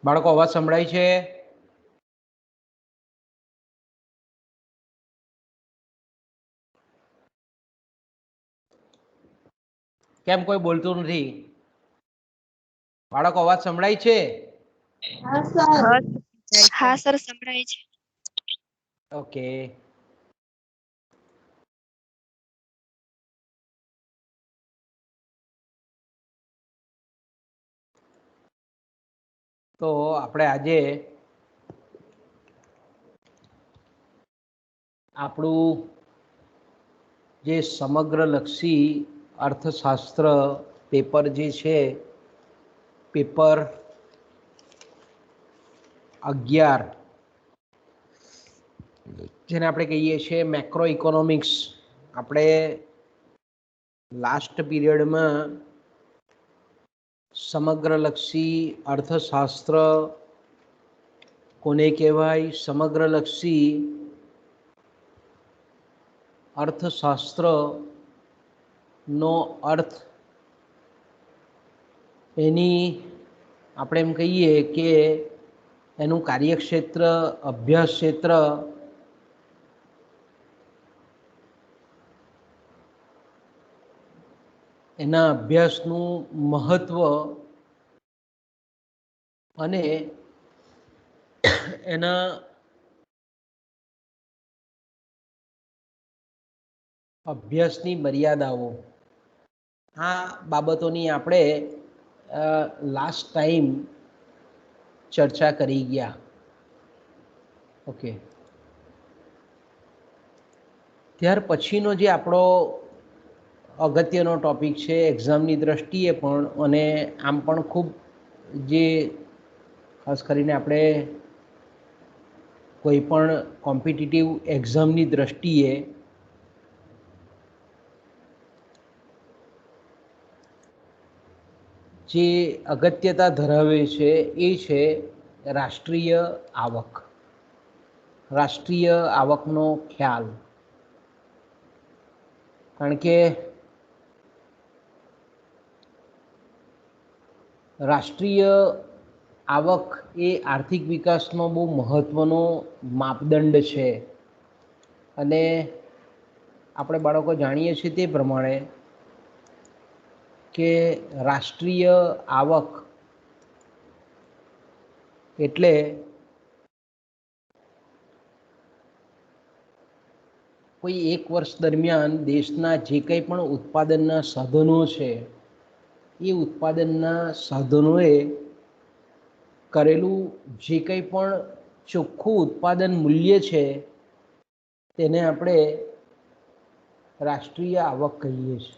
બાળકો અવાજ સંભળાય છે? કેમ કોઈ બોલતું નથી? બાળકો અવાજ સંભળાય છે? હા સર સંભળાય છે. ઓકે. તો આપણે આજે આપણું જે સમગ્રલક્ષી અર્થશાસ્ત્ર પેપર જે છે, પેપર 11 જેને આપણે કહીએ છીએ મેક્રો ઇકોનોમિક્સ. આપણે લાસ્ટ પીરિયડમાં સમગ્રલક્ષી અર્થશાસ્ત્ર કોને કહેવાય, સમગ્રલક્ષી અર્થશાસ્ત્રનો અર્થ, એની આપણે એમ કહીએ કે એનું કાર્યક્ષેત્ર, અભ્યાસ ક્ષેત્ર, એના અભ્યાસનું મહત્ત્વ અને એના અભ્યાસની મર્યાદાઓ, આ બાબતોની આપણે લાસ્ટ ટાઈમ ચર્ચા કરી ગયા. ઓકે. ત્યાર પછીનો જે આપણો અગત્યનો ટૉપિક છે એક્ઝામની દૃષ્ટિએ પણ, અને આમ પણ ખૂબ જે ખાસ કરીને આપણે કોઈ પણ કોમ્પિટિટિવ એક્ઝામની દૃષ્ટિએ જે અગત્યતા ધરાવે છે એ છે રાષ્ટ્રીય આવક. રાષ્ટ્રીય આવકનો ખ્યાલ. કારણ કે રાષ્ટ્રીય આવક એ આર્થિક વિકાસનો બહુ મહત્ત્વનો માપદંડ છે. અને આપણે બાળકો જાણીએ છીએ તે પ્રમાણે કે રાષ્ટ્રીય આવક એટલે કોઈ એક વર્ષ દરમિયાન દેશના જે કંઈ પણ ઉત્પાદનના સાધનો છે, એ ઉત્પાદનના સાધનોએ કરેલું જે કંઈ પણ ચોખ્ખું ઉત્પાદન મૂલ્ય છે, તેને આપણે રાષ્ટ્રીય આવક કહીએ છીએ.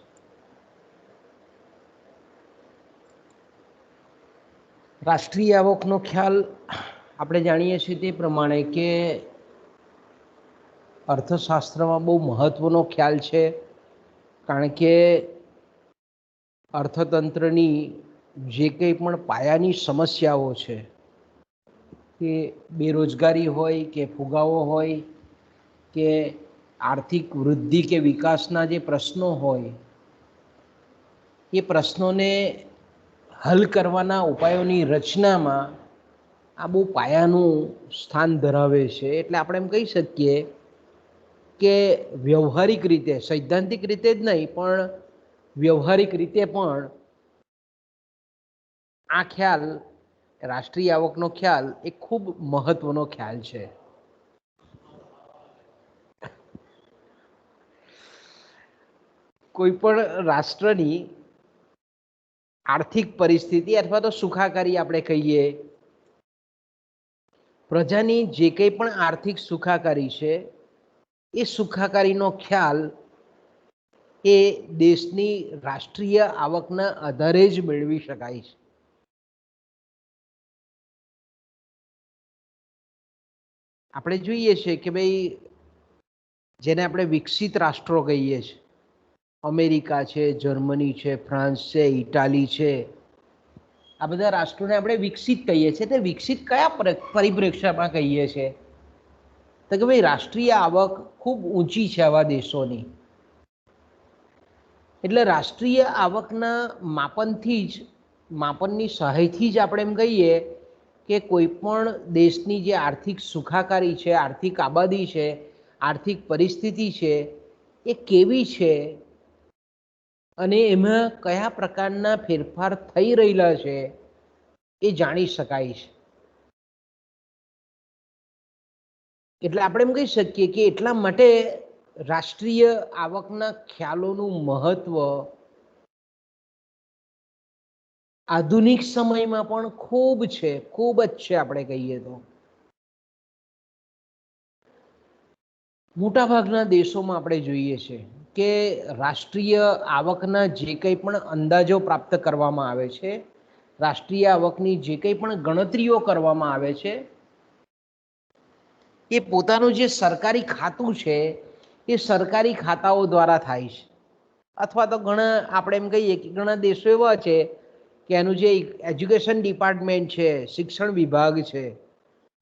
રાષ્ટ્રીય આવકનો ખ્યાલ આપણે જાણીએ છીએ તે પ્રમાણે કે અર્થશાસ્ત્રમાં બહુ મહત્ત્વનો ખ્યાલ છે. કારણ કે અર્થતંત્રની જે કંઈ પણ પાયાની સમસ્યાઓ છે, કે બેરોજગારી હોય કે ફુગાવો હોય કે આર્થિક વૃદ્ધિ કે વિકાસના જે પ્રશ્નો હોય, એ પ્રશ્નોને હલ કરવાના ઉપાયોની રચનામાં આ બહુ પાયાનું સ્થાન ધરાવે છે. એટલે આપણે એમ કહી શકીએ કે વ્યવહારિક રીતે, સૈદ્ધાંતિક રીતે જ નહીં પણ વ્યવહારિક રીતે પણ આ ખ્યાલ, રાષ્ટ્રીય આવકનો ખ્યાલ એ ખૂબ મહત્ત્વનો ખ્યાલ છે. કોઈ પણ રાષ્ટ્રની આર્થિક પરિસ્થિતિ અથવા તો સુખાકારી આપણે કહીએ, પ્રજાની જે કંઈ પણ આર્થિક સુખાકારી છે, એ સુખાકારીનો ખ્યાલ એ દેશની રાષ્ટ્રીય આવકના આધારે જ મેળવી શકાય છે. આપણે જોઈએ છીએ કે ભાઈ, જેને આપણે વિકસિત રાષ્ટ્રો કહીએ છીએ, અમેરિકા છે, જર્મની છે, ફ્રાન્સ છે, ઇટાલી છે, આ બધા રાષ્ટ્રોને આપણે વિકસિત કહીએ છીએ. તે વિકસિત કયા પરિપ્રેક્ષ્યમાં કહીએ છીએ? તો કે ભાઈ રાષ્ટ્રીય આવક ખૂબ ઊંચી છે આવા દેશોની. એટલે રાષ્ટ્રીય આવકના માપનથી જ, માપનની સહાયથી જ આપણે એમ કહીએ કે કોઈ પણ દેશની જે આર્થિક સુખાકારી છે, આર્થિક આબાદી છે, આર્થિક પરિસ્થિતિ છે એ કેવી છે અને એમાં કયા પ્રકારના ફેરફાર થઈ રહેલા છે એ જાણી શકાય છે. એટલે આપણે એમ કહી શકીએ કે એટલા માટે રાષ્ટ્રીય આવકના ખ્યાલોનું મહત્વ આધુનિક સમયમાં પણ ખૂબ છે, ખૂબ જ છે. આપણે કહીએ તો મોટાભાગના દેશોમાં આપણે જોઈએ છે કે રાષ્ટ્રીય આવકના જે કંઈ પણ અંદાજો પ્રાપ્ત કરવામાં આવે છે, રાષ્ટ્રીય આવકની જે કંઈ પણ ગણતરીઓ કરવામાં આવે છે, એ પોતાનું જે સરકારી ખાતું છે એ સરકારી ખાતાઓ દ્વારા થાય છે. અથવા તો ઘણા આપણે એમ કહીએ કે ઘણા દેશો એવા છે કે એનું જે એજ્યુકેશન ડિપાર્ટમેન્ટ છે, શિક્ષણ વિભાગ છે,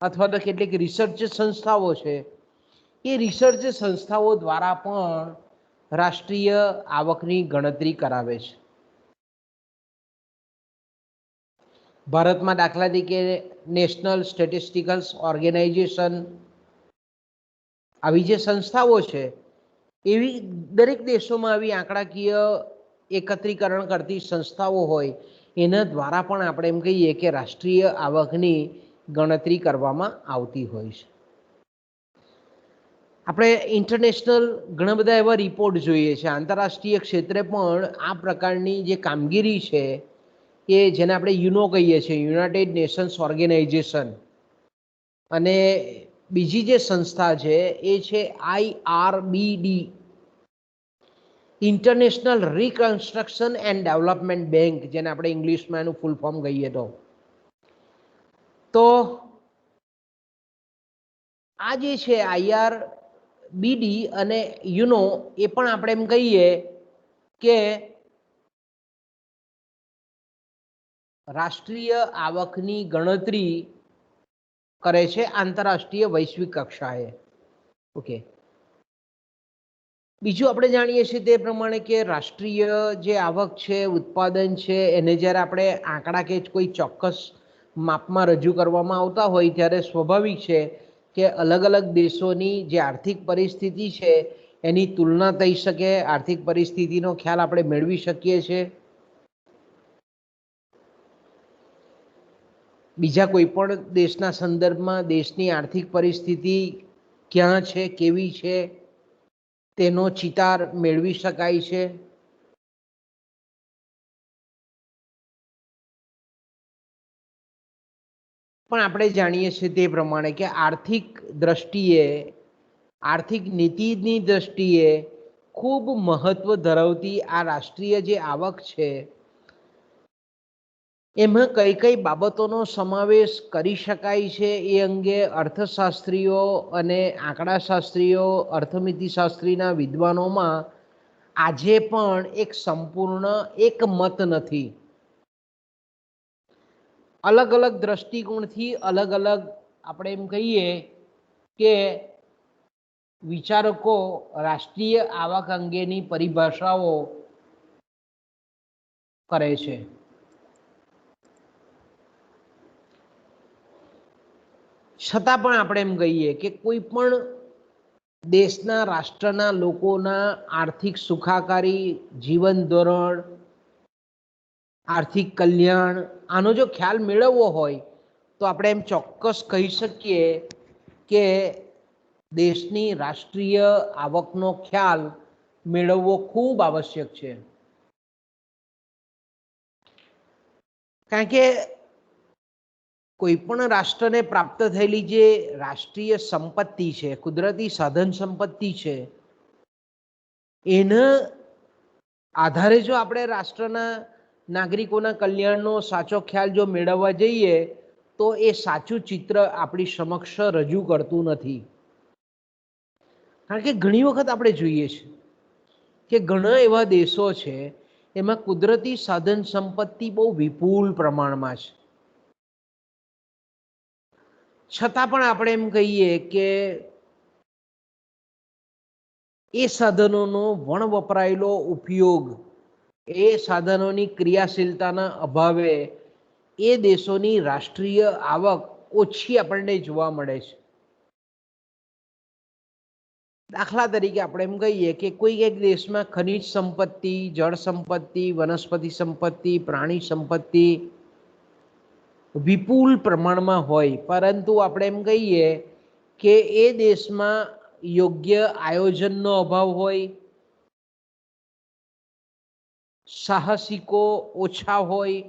અથવા તો કેટલીક રિસર્ચ સંસ્થાઓ છે, એ રિસર્ચ સંસ્થાઓ દ્વારા પણ રાષ્ટ્રીય આવકની ગણતરી કરાવે છે. ભારતમાં દાખલા તરીકે નેશનલ સ્ટેટિસ્ટિકલ ઓર્ગેનાઇઝેશન, આવી જે સંસ્થાઓ છે એવી દરેક દેશોમાં આવી આંકડાકીય એકત્રીકરણ કરતી સંસ્થાઓ હોય, એના દ્વારા પણ આપણે એમ કહીએ કે રાષ્ટ્રીય આવકની ગણતરી કરવામાં આવતી હોય છે. આપણે ઇન્ટરનેશનલ ઘણા બધા એવા રિપોર્ટ જોઈએ છે, આંતરરાષ્ટ્રીય ક્ષેત્રે પણ આ પ્રકારની જે કામગીરી છે કે જેને આપણે યુનો કહીએ છીએ, યુનાઇટેડ નેશન્સ ઓર્ગેનાઇઝેશન, અને બીજી જે સંસ્થા છે એ છે IRBD, international reconstruction and development bank, જેને આપણે ઇંગ્લિશમાં એનું ફૂલ ફોર્મ કહીએ તો આ જે છે IRBD અને યુનો, એ પણ આપણે એમ કહીએ કે રાષ્ટ્રીય આવકની ગણતરી કરે છે આંતરરાષ્ટ્રીય વૈશ્વિક કક્ષાએ. ઓકે, બીજું આપણે જાણીએ છીએ તે પ્રમાણે કે રાષ્ટ્રીય જે આવક છે, ઉત્પાદન છે, એને જ્યારે આપણે આંકડા કે કોઈ ચોક્કસ માપમાં રજૂ કરવામાં આવતા હોય ત્યારે સ્વાભાવિક છે કે અલગ અલગ દેશોની જે આર્થિક પરિસ્થિતિ છે એની તુલના થઈ શકે, આર્થિક પરિસ્થિતિનો ખ્યાલ આપણે મેળવી શકીએ છીએ. બીજા કોઈ પણ દેશના સંદર્ભમાં દેશની આર્થિક પરિસ્થિતિ ક્યાં છે, કેવી છે, તેનો ચિતાર મેળવી શકાય છે. પણ આપણે જાણીએ છીએ તે પ્રમાણે કે આર્થિક દ્રષ્ટિએ, આર્થિક નીતિની દ્રષ્ટિએ ખૂબ મહત્વ ધરાવતી આ રાષ્ટ્રીય જે આવક છે એમાં કઈ કઈ બાબતોનો સમાવેશ કરી શકાય છે એ અંગે અર્થશાસ્ત્રીઓ અને આંકડાશાસ્ત્રીઓ, અર્થનીતિશાસ્ત્રીના વિદ્વાનોમાં આજે પણ એક સંપૂર્ણ એક મત નથી. અલગ અલગ દ્રષ્ટિકોણથી અલગ અલગ આપણે એમ કહીએ કે વિચારકો રાષ્ટ્રીય આવક અંગેની પરિભાષાઓ કરે છે. છતાં પણ આપણે એમ કહીએ કે કોઈ પણ દેશના, રાષ્ટ્રના લોકોના આર્થિક સુખાકારી, જીવન ધોરણ, આર્થિક કલ્યાણ, આનો જો ખ્યાલ મેળવવો હોય તો આપણે એમ ચોક્કસ કહી શકીએ કે દેશની રાષ્ટ્રીય આવકનો ખ્યાલ મેળવવો ખૂબ આવશ્યક છે. કારણ કે કોઈ પણ રાષ્ટ્રને પ્રાપ્ત થયેલી જે રાષ્ટ્રીય સંપત્તિ છે, કુદરતી સાધન સંપત્તિ છે, એના આધારે જો આપણે રાષ્ટ્રના નાગરિકોના કલ્યાણનો સાચો ખ્યાલ જો મેળવવા જઈએ તો એ સાચું ચિત્ર આપણી સમક્ષ રજૂ કરતું નથી. કારણ કે ઘણી વખત આપણે જોઈએ છીએ કે ઘણા એવા દેશો છે એમાં કુદરતી સાધન સંપત્તિ બહુ વિપુલ પ્રમાણમાં છે, છતાં પણ આપણે એમ કહીએ કે એ સાધનોનો વણવપરાયેલો ઉપયોગ, એ સાધનોની ક્રિયાશીલતાના અભાવે એ દેશોની રાષ્ટ્રીય આવક ઓછી આપણને જોવા મળે છે. દાખલા તરીકે આપણે એમ કહીએ કે કોઈ એક દેશમાં ખનિજ સંપત્તિ, જળ સંપત્તિ, વનસ્પતિ સંપત્તિ, પ્રાણી સંપત્તિ વિપુલ પ્રમાણમાં હોય, પરંતુ આપણે એમ કહીએ કે એ દેશમાં યોગ્ય આયોજનનો અભાવ હોય, સાહસિકો ઓછા હોય,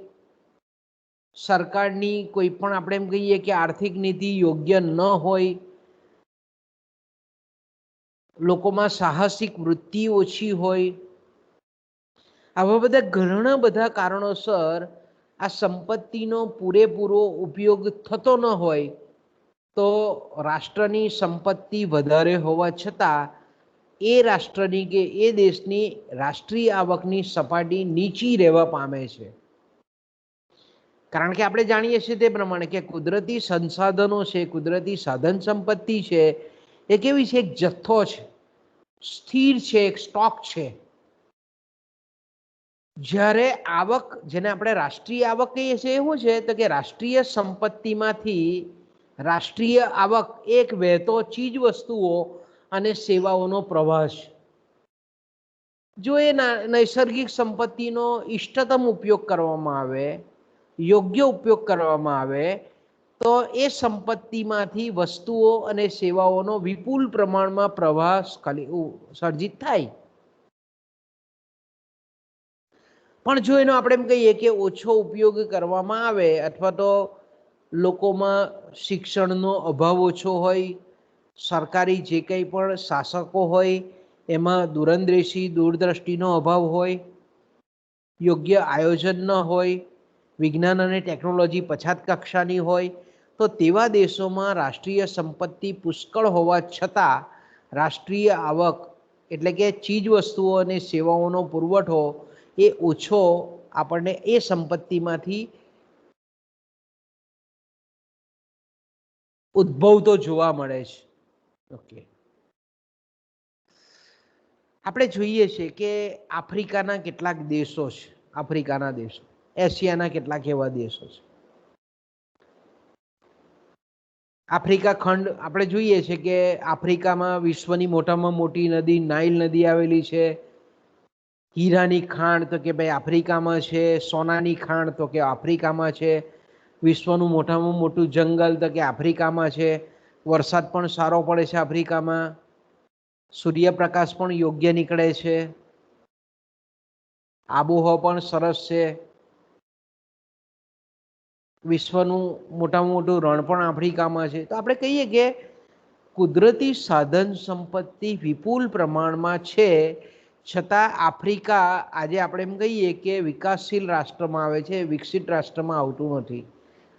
સરકારની કોઈ પણ આપણે એમ કહીએ કે આર્થિક નીતિ યોગ્ય ન હોય, લોકોમાં સાહસિક વૃત્તિ ઓછી હોય, આવા બધા ઘણા બધા કારણોસર આ સંપત્તિનો પૂરેપૂરો ઉપયોગ થતો ન હોય, તો રાષ્ટ્રની સંપત્તિ વધારે હોવા છતાં એ રાષ્ટ્રની કે એ દેશની રાષ્ટ્રીય આવકની સપાટી નીચી રહેવા પામે છે. કારણ કે આપણે જાણીએ છીએ તે પ્રમાણે કે કુદરતી સંસાધનો છે, કુદરતી સાધન સંપત્તિ છે, એ કેવી છે? એક જથ્થો છે, સ્થિર છે, એક સ્ટોક છે. જ્યારે આવક, જેને આપણે રાષ્ટ્રીય આવક કહીએ છીએ, એવું છે તો કે રાષ્ટ્રીય સંપત્તિમાંથી રાષ્ટ્રીય આવક એક વહેતો ચીજ વસ્તુઓ અને સેવાઓનો પ્રવાહ છે. જો એ નૈસર્ગિક સંપત્તિનો ઇષ્ટતમ ઉપયોગ કરવામાં આવે, યોગ્ય ઉપયોગ કરવામાં આવે, તો એ સંપત્તિમાંથી વસ્તુઓ અને સેવાઓનો વિપુલ પ્રમાણમાં પ્રવાહ સર્જિત થાય. પણ જો એનો આપણે એમ કહીએ કે ઓછો ઉપયોગ કરવામાં આવે, અથવા તો લોકોમાં શિક્ષણનો અભાવ ઓછો હોય, સરકારી જે કંઈ પણ શાસકો હોય એમાં દૂરંદેશી દૂરદ્રષ્ટિનો અભાવ હોય, યોગ્ય આયોજન ન હોય, વિજ્ઞાન અને ટેકનોલોજી પછાત કક્ષાની હોય, તો તેવા દેશોમાં રાષ્ટ્રીય સંપત્તિ પુષ્કળ હોવા છતાં રાષ્ટ્રીય આવક એટલે કે ચીજ વસ્તુઓ અને સેવાઓનો પુરવઠો એ ઓછો આપણને એ સંપત્તિમાંથી ઉદ્ભવતો જોવા મળે છે. ઓકે, આપણે જોઈએ છીએ કે આફ્રિકાના કેટલાક દેશો છે, આફ્રિકાના દેશો, એશિયાના કેટલાક એવા દેશો છે. આફ્રિકા ખંડ આપણે જોઈએ છીએ કે આફ્રિકામાં વિશ્વની મોટામાં મોટી નદી નાઇલ નદી આવેલી છે. હીરાની ખાણ તો કે ભાઈ આફ્રિકામાં છે, સોનાની ખાણ તો કે આફ્રિકામાં છે, વિશ્વનું મોટામાં મોટું જંગલ તો કે આફ્રિકામાં છે, વરસાદ પણ સારો પડે છે આફ્રિકામાં, સૂર્યપ્રકાશ પણ યોગ્ય નીકળે છે, આબોહવા પણ સરસ છે, વિશ્વનું મોટામાં મોટું રણ પણ આફ્રિકામાં છે. તો આપણે કહીએ કે કુદરતી સાધન સંપત્તિ વિપુલ પ્રમાણમાં છે, છતાં આફ્રિકા આજે આપણે એમ કહીએ કે વિકાસશીલ રાષ્ટ્રમાં આવે છે, વિકસિત રાષ્ટ્રમાં આવતું નથી,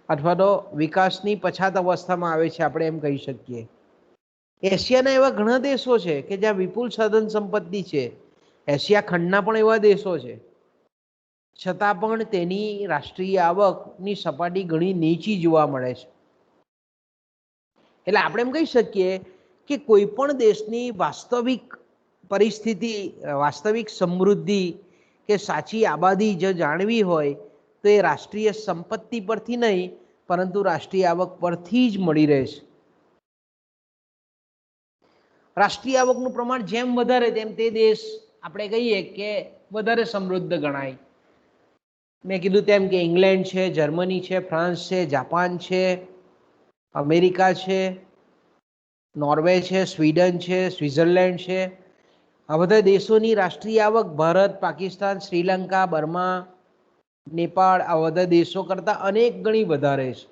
અથવા તો વિકાસની પછાત અવસ્થામાં આવે છે, આપણે એમ કહી શકીએ. એશિયાના એવા ઘણા દેશો છે કે જ્યાં વિપુલ સાધન સંપત્તિ છે, એશિયા ખંડના પણ એવા દેશો છે, છતાં પણ તેની રાષ્ટ્રીય આવકની સપાટી ઘણી નીચી જોવા મળે છે. એટલે આપણે એમ કહી શકીએ કે કોઈ પણ દેશની વાસ્તવિક પરિસ્થિતિ, વાસ્તવિક સમૃદ્ધિ કે સાચી આબાદી જો જાણવી હોય તો એ રાષ્ટ્રીય સંપત્તિ પરથી નહીં, પરંતુ રાષ્ટ્રીય આવક પરથી જ મળી રહે છે. રાષ્ટ્રીય આવકનું પ્રમાણ જેમ વધારે તેમ તે દેશ આપણે કહીએ કે વધારે સમૃદ્ધ ગણાય. મેં કીધું તેમ કે ઇંગ્લેન્ડ છે, જર્મની છે, ફ્રાન્સ છે, જાપાન છે, અમેરિકા છે, નોર્વે છે, સ્વીડન છે, સ્વિટ્ઝરલેન્ડ છે, આ બધા દેશોની રાષ્ટ્રીય આવક ભારત, પાકિસ્તાન, શ્રીલંકા, બર્મા, નેપાળ આ બધા દેશો કરતાં અનેક ગણી વધારે છે.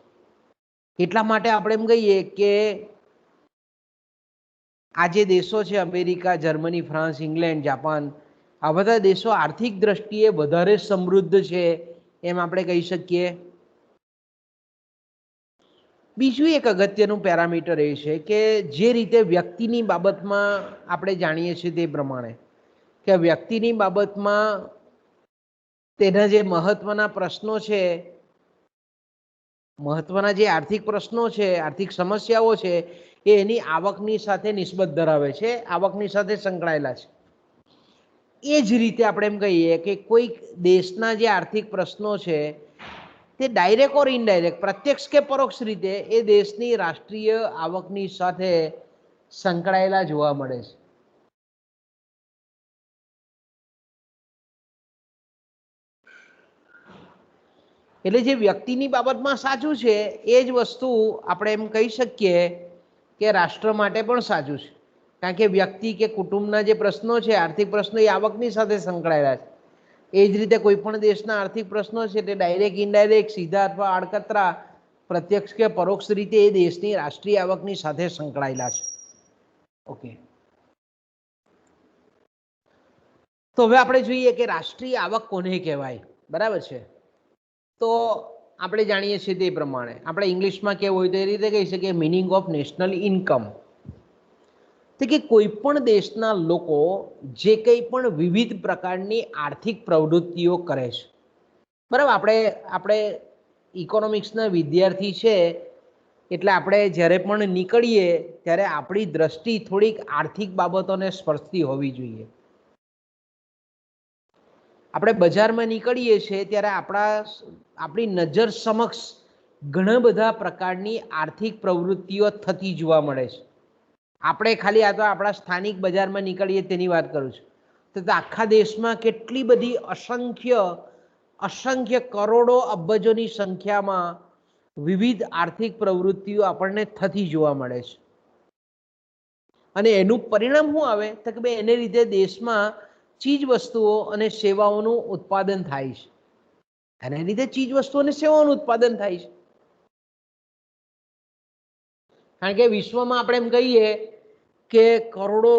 એટલા માટે આપણે એમ કહીએ કે આ જે દેશો છે America, Germany, France, England, Japan, આ બધા દેશો આર્થિક દ્રષ્ટિએ વધારે સમૃદ્ધ છે એમ આપણે કહી શકીએ. બીજું એક અગત્યનું પેરામીટર એ છે કે જે રીતે વ્યક્તિની બાબતમાં આપણે જાણીએ છીએ તે પ્રમાણે કે વ્યક્તિની બાબતમાં તેના જે મહત્વના પ્રશ્નો છે, મહત્વના જે આર્થિક પ્રશ્નો છે, આર્થિક સમસ્યાઓ છે, એ એની આવકની સાથે નિસ્બત ધરાવે છે, આવકની સાથે સંકળાયેલા છે. એ જ રીતે આપણે એમ કહીએ કે કોઈક દેશના જે આર્થિક પ્રશ્નો છે તે ડાયરેક્ટ ઓર ઇનડાયરેક્ટ, પ્રત્યક્ષ કે પરોક્ષ રીતે એ દેશની રાષ્ટ્રીય આવકની સાથે સંકળાયેલા જોવા મળે છે. એટલે જે વ્યક્તિની બાબતમાં સાચું છે એ જ વસ્તુ આપણે એમ કહી શકીએ કે રાષ્ટ્ર માટે પણ સાચું છે. કારણ કે વ્યક્તિ કે કુટુંબના જે પ્રશ્નો છે, આર્થિક પ્રશ્નો, એ આવકની સાથે સંકળાયેલા છે. એ જ રીતે કોઈ પણ દેશના આર્થિક પ્રશ્નો છે તે ડાયરેક્ટ ઇનડાયરેક્ટ, સીધા અથવા આડકતરા, પ્રત્યક્ષ કે પરોક્ષ રીતે એ દેશની રાષ્ટ્રીય આવકની સાથે સંકળાયેલા છે. ઓકે, તો હવે આપણે જોઈએ કે રાષ્ટ્રીય આવક કોને કહેવાય. બરાબર છે. તો આપણે જાણીએ છીએ તે પ્રમાણે આપણે ઇંગ્લિશમાં કેવું હોય તો એ રીતે કહી શકીએ મિનિંગ ઓફ નેશનલ ઇન્કમ. તો કે કોઈ પણ દેશના લોકો જે કંઈ પણ વિવિધ પ્રકારની આર્થિક પ્રવૃત્તિઓ કરે છે. બરાબર, આપણે ઇકોનોમિક્સના વિદ્યાર્થી છે એટલે આપણે જ્યારે પણ નીકળીએ ત્યારે આપણી દ્રષ્ટિ થોડીક આર્થિક બાબતોને સ્પર્શતી હોવી જોઈએ. આપણે બજારમાં નીકળીએ છીએ ત્યારે આપણી નજર સમક્ષ ઘણા બધા પ્રકારની આર્થિક પ્રવૃત્તિઓ થતી જોવા મળે છે. આપણે ખાલી આ તો આપણા સ્થાનિક બજારમાં નીકળીએ તેની વાત કરું છું, તો આખા દેશમાં કેટલી બધી અસંખ્ય કરોડો અબજોની સંખ્યામાં વિવિધ આર્થિક પ્રવૃત્તિઓ આપણને થતી જોવા મળે છે. અને એનું પરિણામ શું આવે તો કે ભાઈ એને લીધે દેશમાં ચીજ વસ્તુઓ અને સેવાઓનું ઉત્પાદન થાય છે. અને એ લીધે ચીજ વસ્તુઓ અને સેવાઓનું ઉત્પાદન થાય છે. કારણ કે વિશ્વમાં આપણે એમ કહીએ કે કરોડો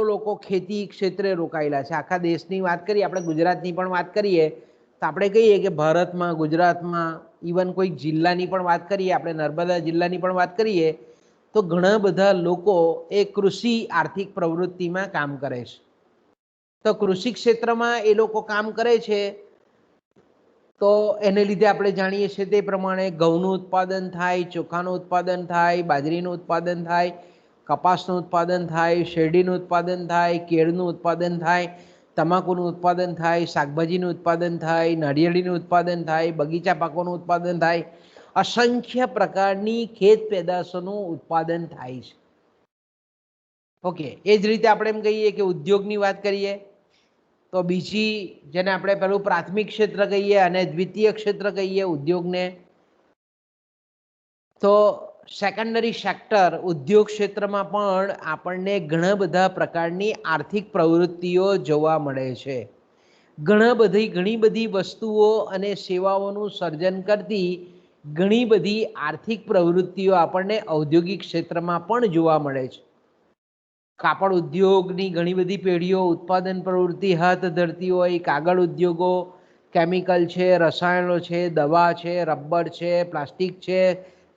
લોકો ખેતી ક્ષેત્રે રોકાયેલા છે. આખા દેશની વાત કરીએ, આપણે ગુજરાતની પણ વાત કરીએ તો આપણે કહીએ કે ભારતમાં, ગુજરાતમાં, ઇવન કોઈ જિલ્લાની પણ વાત કરીએ, આપણે નર્મદા જિલ્લાની પણ વાત કરીએ તો ઘણા બધા લોકો એ કૃષિ આર્થિક પ્રવૃત્તિમાં કામ કરે છે. તો કૃષિ ક્ષેત્રમાં એ લોકો કામ કરે છે તો એને લીધે આપણે જાણીએ છીએ તે પ્રમાણે ઘઉંનું ઉત્પાદન થાય, ચોખાનું ઉત્પાદન થાય, બાજરીનું ઉત્પાદન થાય, કપાસનું ઉત્પાદન થાય, શેરડીનું ઉત્પાદન થાય, કેળનું ઉત્પાદન થાય, તમાકુનું ઉત્પાદન થાય, શાકભાજીનું ઉત્પાદન થાય, નાળિયેરીનું ઉત્પાદન થાય, બગીચા પાકોનું ઉત્પાદન થાય, અસંખ્ય પ્રકારની ખેત પેદાશોનું ઉત્પાદન થાય છે. ઓકે, એ જ રીતે આપણે એમ કહીએ કે ઉદ્યોગની વાત કરીએ તો બીજી, જેને આપણે પેલું પ્રાથમિક ક્ષેત્ર કહીએ અને દ્વિતીય ક્ષેત્ર કહીએ ઉદ્યોગને, તો સેકન્ડરી સેક્ટર ઉદ્યોગ ક્ષેત્રમાં પણ આપણને ઘણા બધા પ્રકારની આર્થિક પ્રવૃત્તિઓ જોવા મળે છે. ઘણી બધી વસ્તુઓ અને સેવાઓનું સર્જન કરતી ઘણી બધી આર્થિક પ્રવૃત્તિઓ આપણને ઔદ્યોગિક ક્ષેત્રમાં પણ જોવા મળે છે. કાપડ ઉદ્યોગની ઘણી બધી પેઢીઓ ઉત્પાદન પ્રવૃત્તિ હાથ ધરતી હોય, કાગળ ઉદ્યોગો, કેમિકલ છે, રસાયણો છે, દવા છે, રબર છે, પ્લાસ્ટિક છે,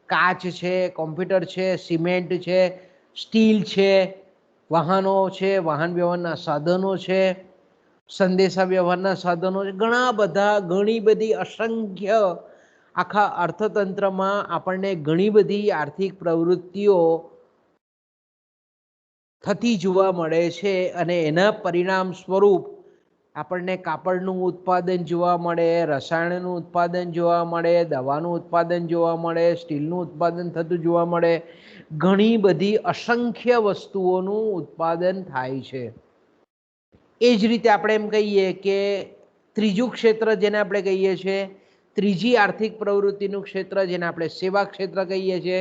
કાચ છે, કોમ્પ્યુટર છે, સિમેન્ટ છે, સ્ટીલ છે, વાહનો છે, વાહન વ્યવહારના સાધનો છે, સંદેશા વ્યવહારના સાધનો છે, ઘણી બધી અસંખ્ય આખા અર્થતંત્રમાં આપણને ઘણી બધી આર્થિક પ્રવૃત્તિઓ થતી જોવા મળે છે. અને એના પરિણામ સ્વરૂપ આપણને કાપડનું ઉત્પાદન જોવા મળે, રસાયણનું ઉત્પાદન જોવા મળે, દવાનું ઉત્પાદન જોવા મળે, સ્ટીલનું ઉત્પાદન થતું જોવા મળે, ઘણી બધી અસંખ્ય વસ્તુઓનું ઉત્પાદન થાય છે. એ જ રીતે આપણે એમ કહીએ કે ત્રીજું ક્ષેત્ર જેને આપણે કહીએ છીએ, ત્રીજી આર્થિક પ્રવૃત્તિનું ક્ષેત્ર જેને આપણે સેવા ક્ષેત્ર કહીએ છીએ,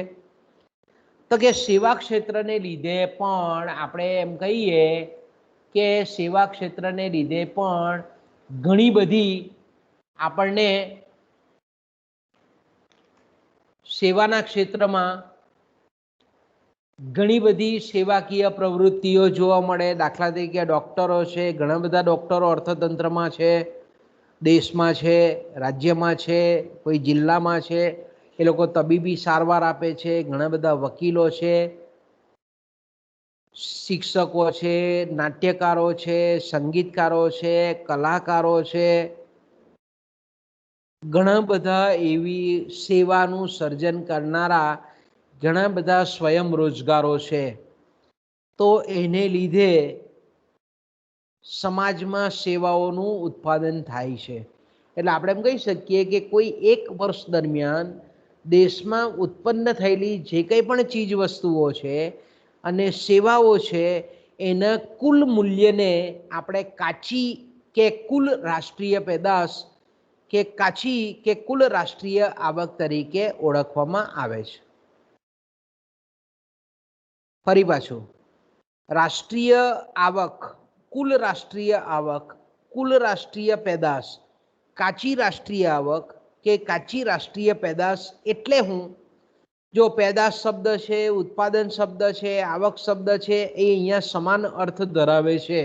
તો કે સેવા ક્ષેત્રને લીધે પણ આપણે એમ કહીએ કે સેવા ક્ષેત્રને લીધે પણ ઘણી બધી આપણને સેવાના ક્ષેત્રમાં ઘણી બધી સેવાકીય પ્રવૃત્તિઓ જોવા મળે. દાખલા તરીકે ડૉક્ટરો છે, ઘણા બધા ડૉક્ટરો અર્થતંત્રમાં છે, દેશમાં છે, રાજ્યમાં છે, કોઈ જિલ્લામાં છે, એ લોકો તબીબી સારવાર આપે છે. ઘણા બધા વકીલો છે, શિક્ષકો છે, નાટ્યકારો છે, સંગીતકારો છે, કલાકારો છે, ઘણા બધા એવી સેવાનું સર્જન કરનારા ઘણા બધા સ્વયં રોજગારો છે. તો એને લીધે સમાજમાં સેવાઓનું ઉત્પાદન થાય છે. એટલે આપણે એમ કહી શકીએ કે કોઈ એક વર્ષ દરમિયાન દેશમાં ઉત્પન્ન થયેલી જે કંઈ પણ ચીજ વસ્તુઓ છે અને સેવાઓ છે એના કુલ મૂલ્યને આપણે કાચી કે કુલ રાષ્ટ્રીય પેદાશ કે કાચી કે કુલ રાષ્ટ્રીય આવક તરીકે ઓળખવામાં આવે છે. ફરી પાછું, રાષ્ટ્રીય આવક, કુલ રાષ્ટ્રીય આવક, કુલ રાષ્ટ્રીય પેદાશ, કાચી રાષ્ટ્રીય આવક કે કાચી રાષ્ટ્રીય પેદાશ એટલે હું? જો પેદાશ શબ્દ છે, ઉત્પાદન શબ્દ છે, આવક શબ્દ છે એ અહીંયા સમાન અર્થ ધરાવે છે.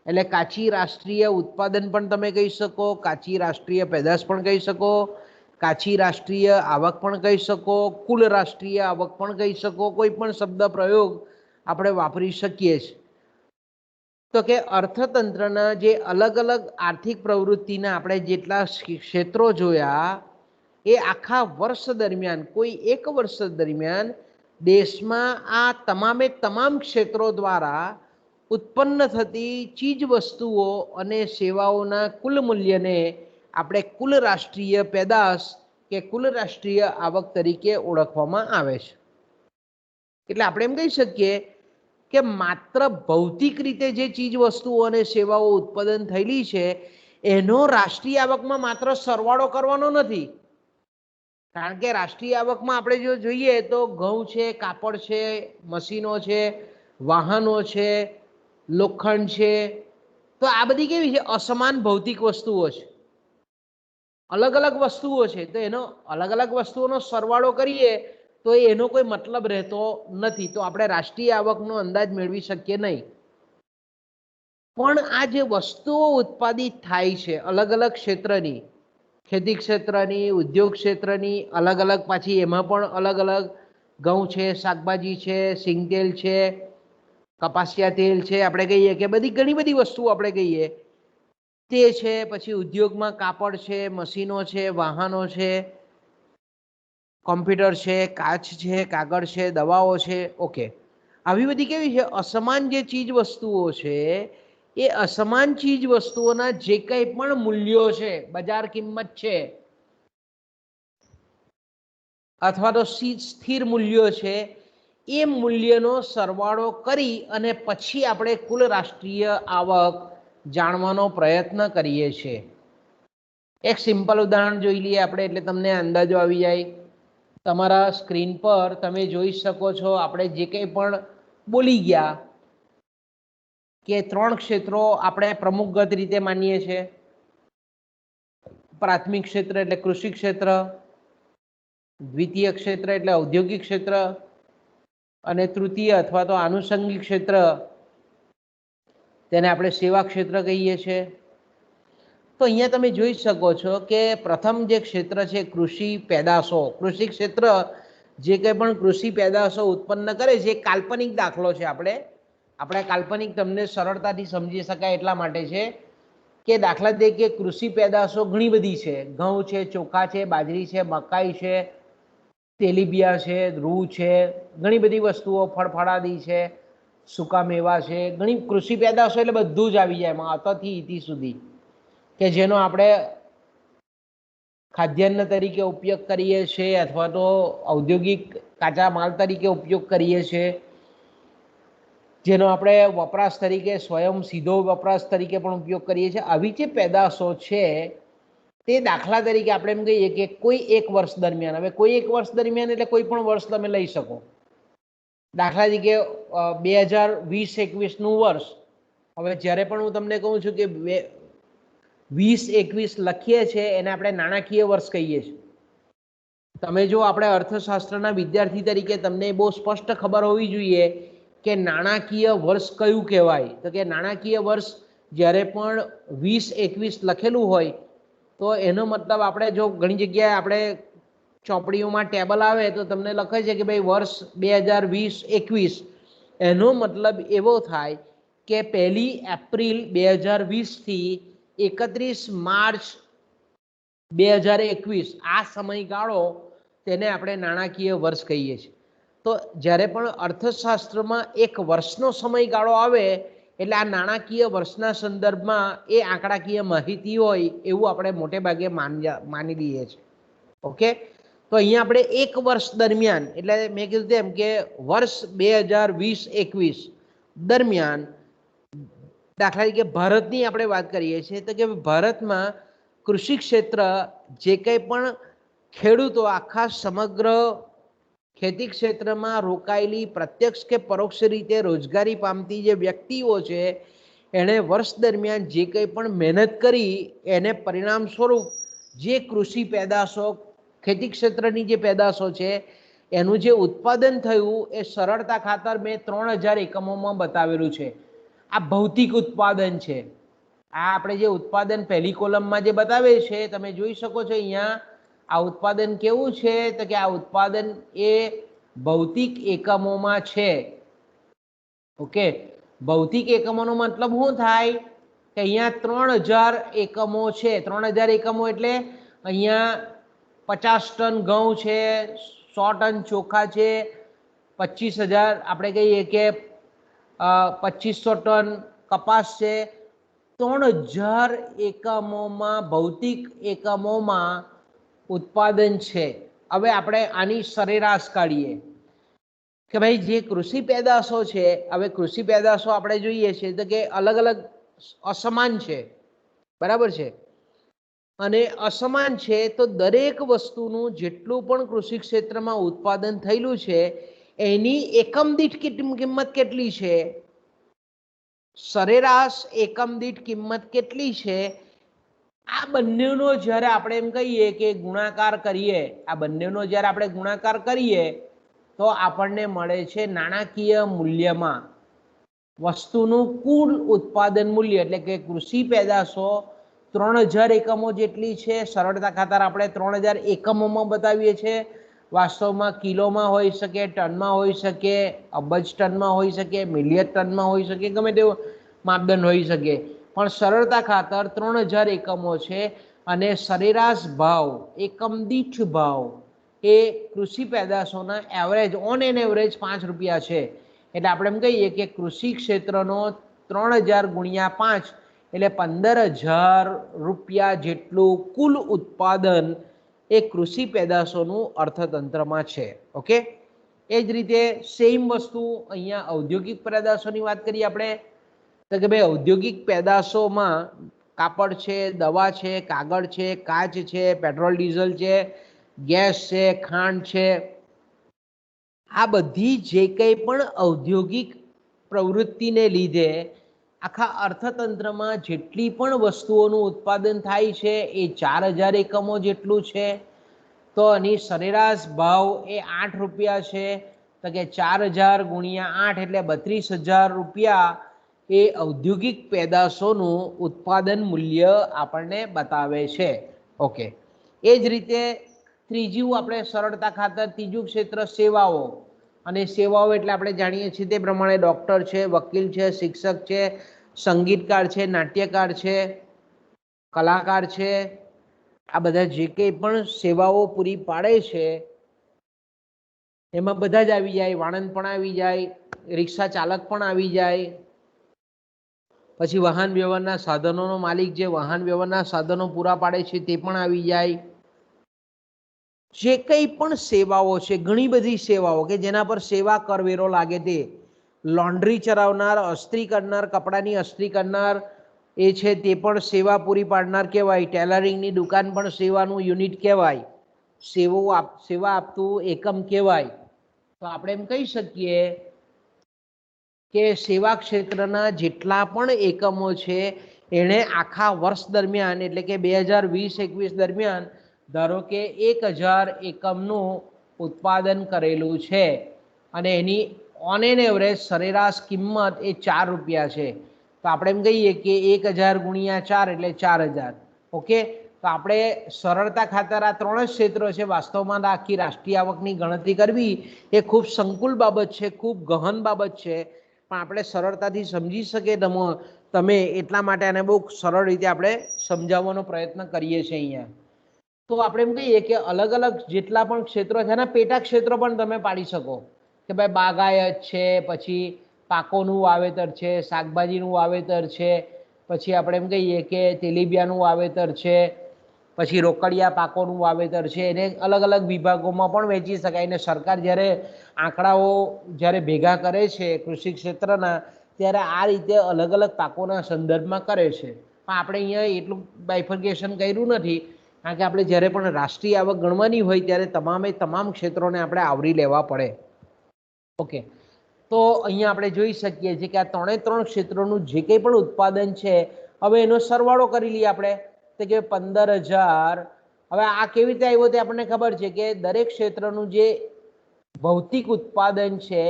એટલે કાચી રાષ્ટ્રીય ઉત્પાદન પણ તમે કહી શકો, કાચી રાષ્ટ્રીય પેદાશ પણ કહી શકો, કાચી રાષ્ટ્રીય આવક પણ કહી શકો, કુલ રાષ્ટ્રીય આવક પણ કહી શકો, કોઈ પણ શબ્દ પ્રયોગ આપણે વાપરી શકીએ છીએ. તો કે અર્થતંત્રના જે અલગ અલગ આર્થિક પ્રવૃત્તિના આપણે જેટલા ક્ષેત્રો જોયા એ આખા વર્ષ દરમિયાન, કોઈ એક વર્ષ દરમિયાન દેશમાં આ તમામે તમામ ક્ષેત્રો દ્વારા ઉત્પન્ન થતી ચીજ વસ્તુઓ અને સેવાઓના કુલ મૂલ્યને આપણે કુલ રાષ્ટ્રીય પેદાશ કે કુલ રાષ્ટ્રીય આવક તરીકે ઓળખવામાં આવે છે. એટલે આપણે એમ કહી શકીએ કે માત્ર ભૌતિક રીતે જે ચીજ વસ્તુઓ અને સેવાઓ ઉત્પાદન થયેલી છે એનો રાષ્ટ્રીય આવકમાં માત્ર સરવાળો કરવાનો નથી. કારણ કે રાષ્ટ્રીય આવકમાં આપણે જો જોઈએ તો ઘઉં છે, કાપડ છે, મશીનો છે, વાહનો છે, લોખંડ છે, તો આ બધી કેવી છે? અસમાન ભૌતિક વસ્તુઓ છે, અલગ અલગ વસ્તુઓ છે. તો એનો અલગ અલગ વસ્તુઓનો સરવાળો કરીએ તો એનો કોઈ મતલબ રહેતો નથી. તો આપણે રાષ્ટ્રીય આવકનો અંદાજ મેળવી શકીએ નહીં. પણ આ જે વસ્તુઓ ઉત્પાદિત થાય છે અલગ અલગ ક્ષેત્રની, ખેતી ક્ષેત્રની, ઉદ્યોગ ક્ષેત્રની, અલગ અલગ, પાછી એમાં પણ અલગ અલગ, ઘઉં છે, શાકભાજી છે, સિંગતેલ છે, કપાસિયા તેલ છે, આપણે કહીએ કે બધી ઘણી બધી વસ્તુઓ આપણે કહીએ તે છે. પછી ઉદ્યોગમાં કાપડ છે, મશીનો છે, વાહનો છે, કોમ્પ્યુટર છે, કાચ છે, કાગળ છે, દવાઓ છે. ઓકે, આવી બધી કેવી છે? અસમાન જે ચીજ વસ્તુઓ છે એ અસમાન ચીજ વસ્તુઓના જે કંઈ પણ મૂલ્યો છે, બજાર કિંમત છે અથવા તો સ્થિર મૂલ્યો છે, એ મૂલ્યનો સરવાળો કરી અને પછી આપણે કુલ રાષ્ટ્રીય આવક જાણવાનો પ્રયત્ન કરીએ છીએ. એક સિમ્પલ ઉદાહરણ જોઈ લઈએ આપણે, એટલે તમને અંદાજો આવી જાય. તમારા સ્ક્રીન પર તમે જોઈ શકો છો આપણે જે કંઈ પણ બોલી ગયા કે 3 ક્ષેત્રો આપણે પ્રમુખગત રીતે માનીએ છીએ. પ્રાથમિક ક્ષેત્ર એટલે કૃષિ ક્ષેત્ર, દ્વિતીય ક્ષેત્ર એટલે ઔદ્યોગિક ક્ષેત્ર અને તૃતીય અથવા તો આનુષંગિક ક્ષેત્ર તેને આપણે સેવા ક્ષેત્ર કહીએ છીએ. તો અહીંયા તમે જોઈ શકો છો કે પ્રથમ જે ક્ષેત્ર છે કૃષિ પેદાશો, કૃષિ ક્ષેત્ર જે કંઈ પણ કૃષિ પેદાશો ઉત્પન્ન કરે છે એ કાલ્પનિક દાખલો છે. આપણે કાલ્પનિક તમને સરળતાથી સમજી શકાય એટલા માટે છે કે દાખલા તરીકે કૃષિ પેદાશો ઘણી બધી છે. ઘઉં છે, ચોખા છે, બાજરી છે, મકાઈ છે, તેલીબિયા છે, રૂ છે, ઘણી બધી વસ્તુઓ, ફળફળાદી છે, સૂકા મેવા છે, ઘણી કૃષિ પેદાશો એટલે બધું જ આવી જાય એમાં, અતથી ઇતિ સુધી, કે જેનો આપણે ખાદ્યાન્ન તરીકે ઉપયોગ કરીએ છીએ અથવા તો ઔદ્યોગિક કાચા માલ તરીકે ઉપયોગ કરીએ છીએ, જેનો આપણે વપરાશ તરીકે સ્વયં સીધો વપરાશ તરીકે પણ ઉપયોગ કરીએ છીએ. આવી જે પેદાશો છે તે દાખલા તરીકે આપણે એમ કહીએ કે કોઈ એક વર્ષ દરમિયાન, હવે કોઈ એક વર્ષ દરમિયાન એટલે કોઈ પણ વર્ષ તમે લઈ શકો. દાખલા તરીકે 2020-21નું વર્ષ, હવે જ્યારે પણ હું તમને કહું છું કે 20-21 લખીએ છીએ એને આપણે નાણાકીય વર્ષ કહીએ છીએ. તમે જો આપણે અર્થશાસ્ત્રના વિદ્યાર્થી તરીકે તમને બહુ સ્પષ્ટ ખબર હોવી જોઈએ કે નાણાકીય વર્ષ કયું કહેવાય. તો કે નાણાકીય વર્ષ જ્યારે પણ 20-21 લખેલું હોય તો એનો મતલબ આપણે જો ઘણી જગ્યાએ આપણે ચોપડીઓમાં ટેબલ આવે તો તમને લખે છે કે ભાઈ વર્ષ 2020-21, એનો મતલબ એવો થાય કે 1 એપ્રિલ 2020થી 31 માર્ચ 2021 આ સમયગાળો તેને આપણે નાણાકીય વર્ષ કહીએ છીએ. તો જ્યારે પણ અર્થશાસ્ત્રમાં એક વર્ષનો સમયગાળો આવે એટલે આ નાણાકીય વર્ષના સંદર્ભમાં એ આંકડાકીય માહિતી હોય એવું આપણે મોટે ભાગે માની લઈએ છીએ. ઓકે, તો અહીંયા આપણે એક વર્ષ દરમિયાન, એટલે મેં કીધું તેમ કે વર્ષ 2020-21 દરમિયાન દાખલા તરીકે ભારતની આપણે વાત કરીએ છીએ તો કે ભારતમાં કૃષિ ક્ષેત્ર જે કંઈ પણ ખેડૂતો આખા સમગ્ર ખેતી ક્ષેત્રમાં રોકાયેલી પ્રત્યક્ષ કે પરોક્ષ રીતે રોજગારી પામતી જે વ્યક્તિઓ છે એણે વર્ષ દરમિયાન જે કંઈ પણ મહેનત કરી એને પરિણામ સ્વરૂપ જે કૃષિ પેદાશો, ખેતી ક્ષેત્રની જે પેદાશો છે એનું જે ઉત્પાદન થયું એ સરળતા ખાતર મેં 3000 એકમોમાં બતાવેલું છે. આ ભૌતિક ઉત્પાદન છે. આ આપણે જે ઉત્પાદન પહેલી કોલમમાં જે બતાવે છે તમે જોઈ શકો છો અહીંયા આ ઉત્પાદન કેવું છે તો કે આ ઉત્પાદન એ ભૌતિક એકમોમાં છે. ઓકે, ભૌતિક એકમોનો મતલબ શું થાય કે અહીંયા 3000 એકમો છે. 3000 એકમો એટલે અહીંયા 50 ટન ઘઉં છે, 100 ટન ચોખા છે, 25000 આપણે કહીએ કે 2500 ટન કપાસ છે. 3000 એકમોમાં ભૌતિક એકમોમાં ઉત્પાદન છે. હવે આપણે આની સરેરાશ કાઢીએ કે ભાઈ જે કૃષિ પેદાશો છે, હવે કૃષિ પેદાશો આપણે જોઈએ છીએ તો કે અલગ અલગ અસમાન છે, બરાબર છે, અને અસમાન છે તો દરેક વસ્તુનું જેટલું પણ કૃષિ ક્ષેત્રમાં ઉત્પાદન થયેલું છે એની એકમ દીઠ કિંમત કેટલી છે, સરેરાશ એકમ દીઠ કિંમત કેટલી છે, આ બંનેનો જ્યારે આપણે એમ કહીએ કે ગુણાકાર કરીએ, આ બંનેનો જ્યારે આપણે ગુણાકાર કરીએ તો આપણને મળે છે નાણાકીય મૂલ્યમાં વસ્તુનું કુલ ઉત્પાદન મૂલ્ય, એટલે કે કૃષિ પેદાશો 3000 એકમો જેટલી છે. સરળતા ખાતર આપણે 3000 એકમોમાં બતાવીએ છીએ. વાસ્તવમાં કિલોમાં હોઈ શકે, ટનમાં હોઈ શકે, અબજ ટનમાં હોઈ શકે, મિલિયન ટનમાં હોઈ શકે, ગમે તેવો માપદંડ હોઈ શકે, પણ સરળતા ખાતર 3000 એકમો છે અને સરેરાશ ભાવ, એકમ દીઠ ભાવ એ કૃષિ પેદાશોના એવરેજ, ઓન એન એવરેજ 5 રૂપિયા છે. એટલે આપણે એમ કહીએ કે કૃષિ ક્ષેત્રનો 3000 ગુણ્યા 5 એટલે 15000 રૂપિયા જેટલું કુલ ઉત્પાદન એ કૃષિ પેદાશોનું અર્થતંત્રમાં છે. ઓકે, એ જ રીતે સેમ વસ્તુ અહીંયા ઔદ્યોગિક પેદાશોની વાત કરીએ આપણે તો કે ભાઈ ઔદ્યોગિક પેદાશોમાં કાપડ છે, દવા છે, કાગળ છે, કાચ છે, પેટ્રોલ ડીઝલ છે, ગેસ છે, ખાંડ છે, આ બધી જે કંઈ પણ ઔદ્યોગિક પ્રવૃત્તિને લીધે આખા અર્થતંત્રમાં જેટલી પણ વસ્તુઓનું ઉત્પાદન થાય છે એ 4000 એકમો જેટલું છે. તો આની સરેરાશ ભાવ એ 8 રૂપિયા છે. તો કે 4000 ગુણ્યા 8 એટલે 32000 રૂપિયા એ ઔદ્યોગિક પેદાશોનું ઉત્પાદન મૂલ્ય આપણને બતાવે છે. ઓકે, એ જ રીતે ત્રીજું આપણે સરળતા ખાતર ત્રીજું ક્ષેત્ર સેવાઓ, અને સેવાઓ એટલે આપણે જાણીએ છીએ તે પ્રમાણે ડૉક્ટર છે, વકીલ છે, શિક્ષક છે, સંગીતકાર છે, નાટ્યકાર છે, કલાકાર છે, આ બધા જે કંઈ પણ સેવાઓ પૂરી પાડે છે એમાં બધા જ આવી જાય. વાણંદ પણ આવી જાય, રિક્ષા ચાલક પણ આવી જાય, પછી વાહન વ્યવહારના સાધનોનો માલિક જે વાહન વ્યવહારના સાધનો પૂરા પાડે છે તે પણ આવી જાય. જે કંઈ પણ સેવાઓ છે, ઘણી બધી સેવાઓ કે જેના પર સેવા કરવેરો લાગે તે, લોન્ડ્રી ચલાવનાર, અસ્ત્રી કરનાર, કપડાની અસ્ત્રી કરનાર એ છે તે પણ સેવા પૂરી પાડનાર કહેવાય. ટેલરિંગની દુકાન પણ સેવાનું યુનિટ કહેવાય, સેવા આપતું એકમ કહેવાય. તો આપણે એમ કહી શકીએ કે સેવા ક્ષેત્રના જેટલા પણ એકમો છે એણે આખા વર્ષ દરમિયાન, એટલે કે 2020-21 દરમિયાન ધારો કે 1000 એકમનું ઉત્પાદન કરેલું છે અને એની ઓન એન એવરેજ સરેરાશ કિંમત એ 4 રૂપિયા છે. તો આપણે એમ કહીએ કે 1000 ગુણ્યા 4 એટલે 4000. ઓકે, તો આપણે સરળતા ખાતર આ 3 જ ક્ષેત્રો છે. વાસ્તવમાં આખી રાષ્ટ્રીય આવકની ગણતરી કરવી એ ખૂબ સંકુલ બાબત છે, ખૂબ ગહન બાબત છે, પણ આપણે સરળતાથી સમજી શકીએ તમે એટલા માટે આને બહુ સરળ રીતે આપણે સમજાવવાનો પ્રયત્ન કરીએ છીએ અહીંયા. તો આપણે એમ કહીએ કે અલગ અલગ જેટલા પણ ક્ષેત્રો છે એના પેટા ક્ષેત્રો પણ તમે પાડી શકો કે ભાઈ બાગાયત છે, પછી પાકોનું વાવેતર છે, શાકભાજીનું વાવેતર છે, પછી આપણે એમ કહીએ કે તેલીબિયાનું વાવેતર છે, પછી રોકડિયા પાકોનું વાવેતર છે. એને અલગ અલગ વિભાગોમાં પણ વહેંચી શકાય. અને સરકાર જ્યારે આંકડાઓ જ્યારે ભેગા કરે છે કૃષિ ક્ષેત્રના, ત્યારે આ રીતે અલગ અલગ પાકોના સંદર્ભમાં કરે છે. પણ આપણે અહીંયા એટલું બાયફર્ગેશન કર્યું નથી, કારણ કે આપણે જ્યારે પણ રાષ્ટ્રીય આવક ગણવાની હોય ત્યારે તમામ ક્ષેત્રોને આપણે આવરી લેવા પડે. ઓકે, તો અહીંયા આપણે જોઈ શકીએ છીએ કે આ 3 ક્ષેત્રોનું જે કંઈ પણ ઉત્પાદન છે, હવે એનો સરવાળો કરી લઈએ આપણે, તો કે 15,000. હવે આ કેવી રીતે આવ્યો તે આપણને ખબર છે કે દરેક ક્ષેત્રનું જે ભૌતિક ઉત્પાદન છે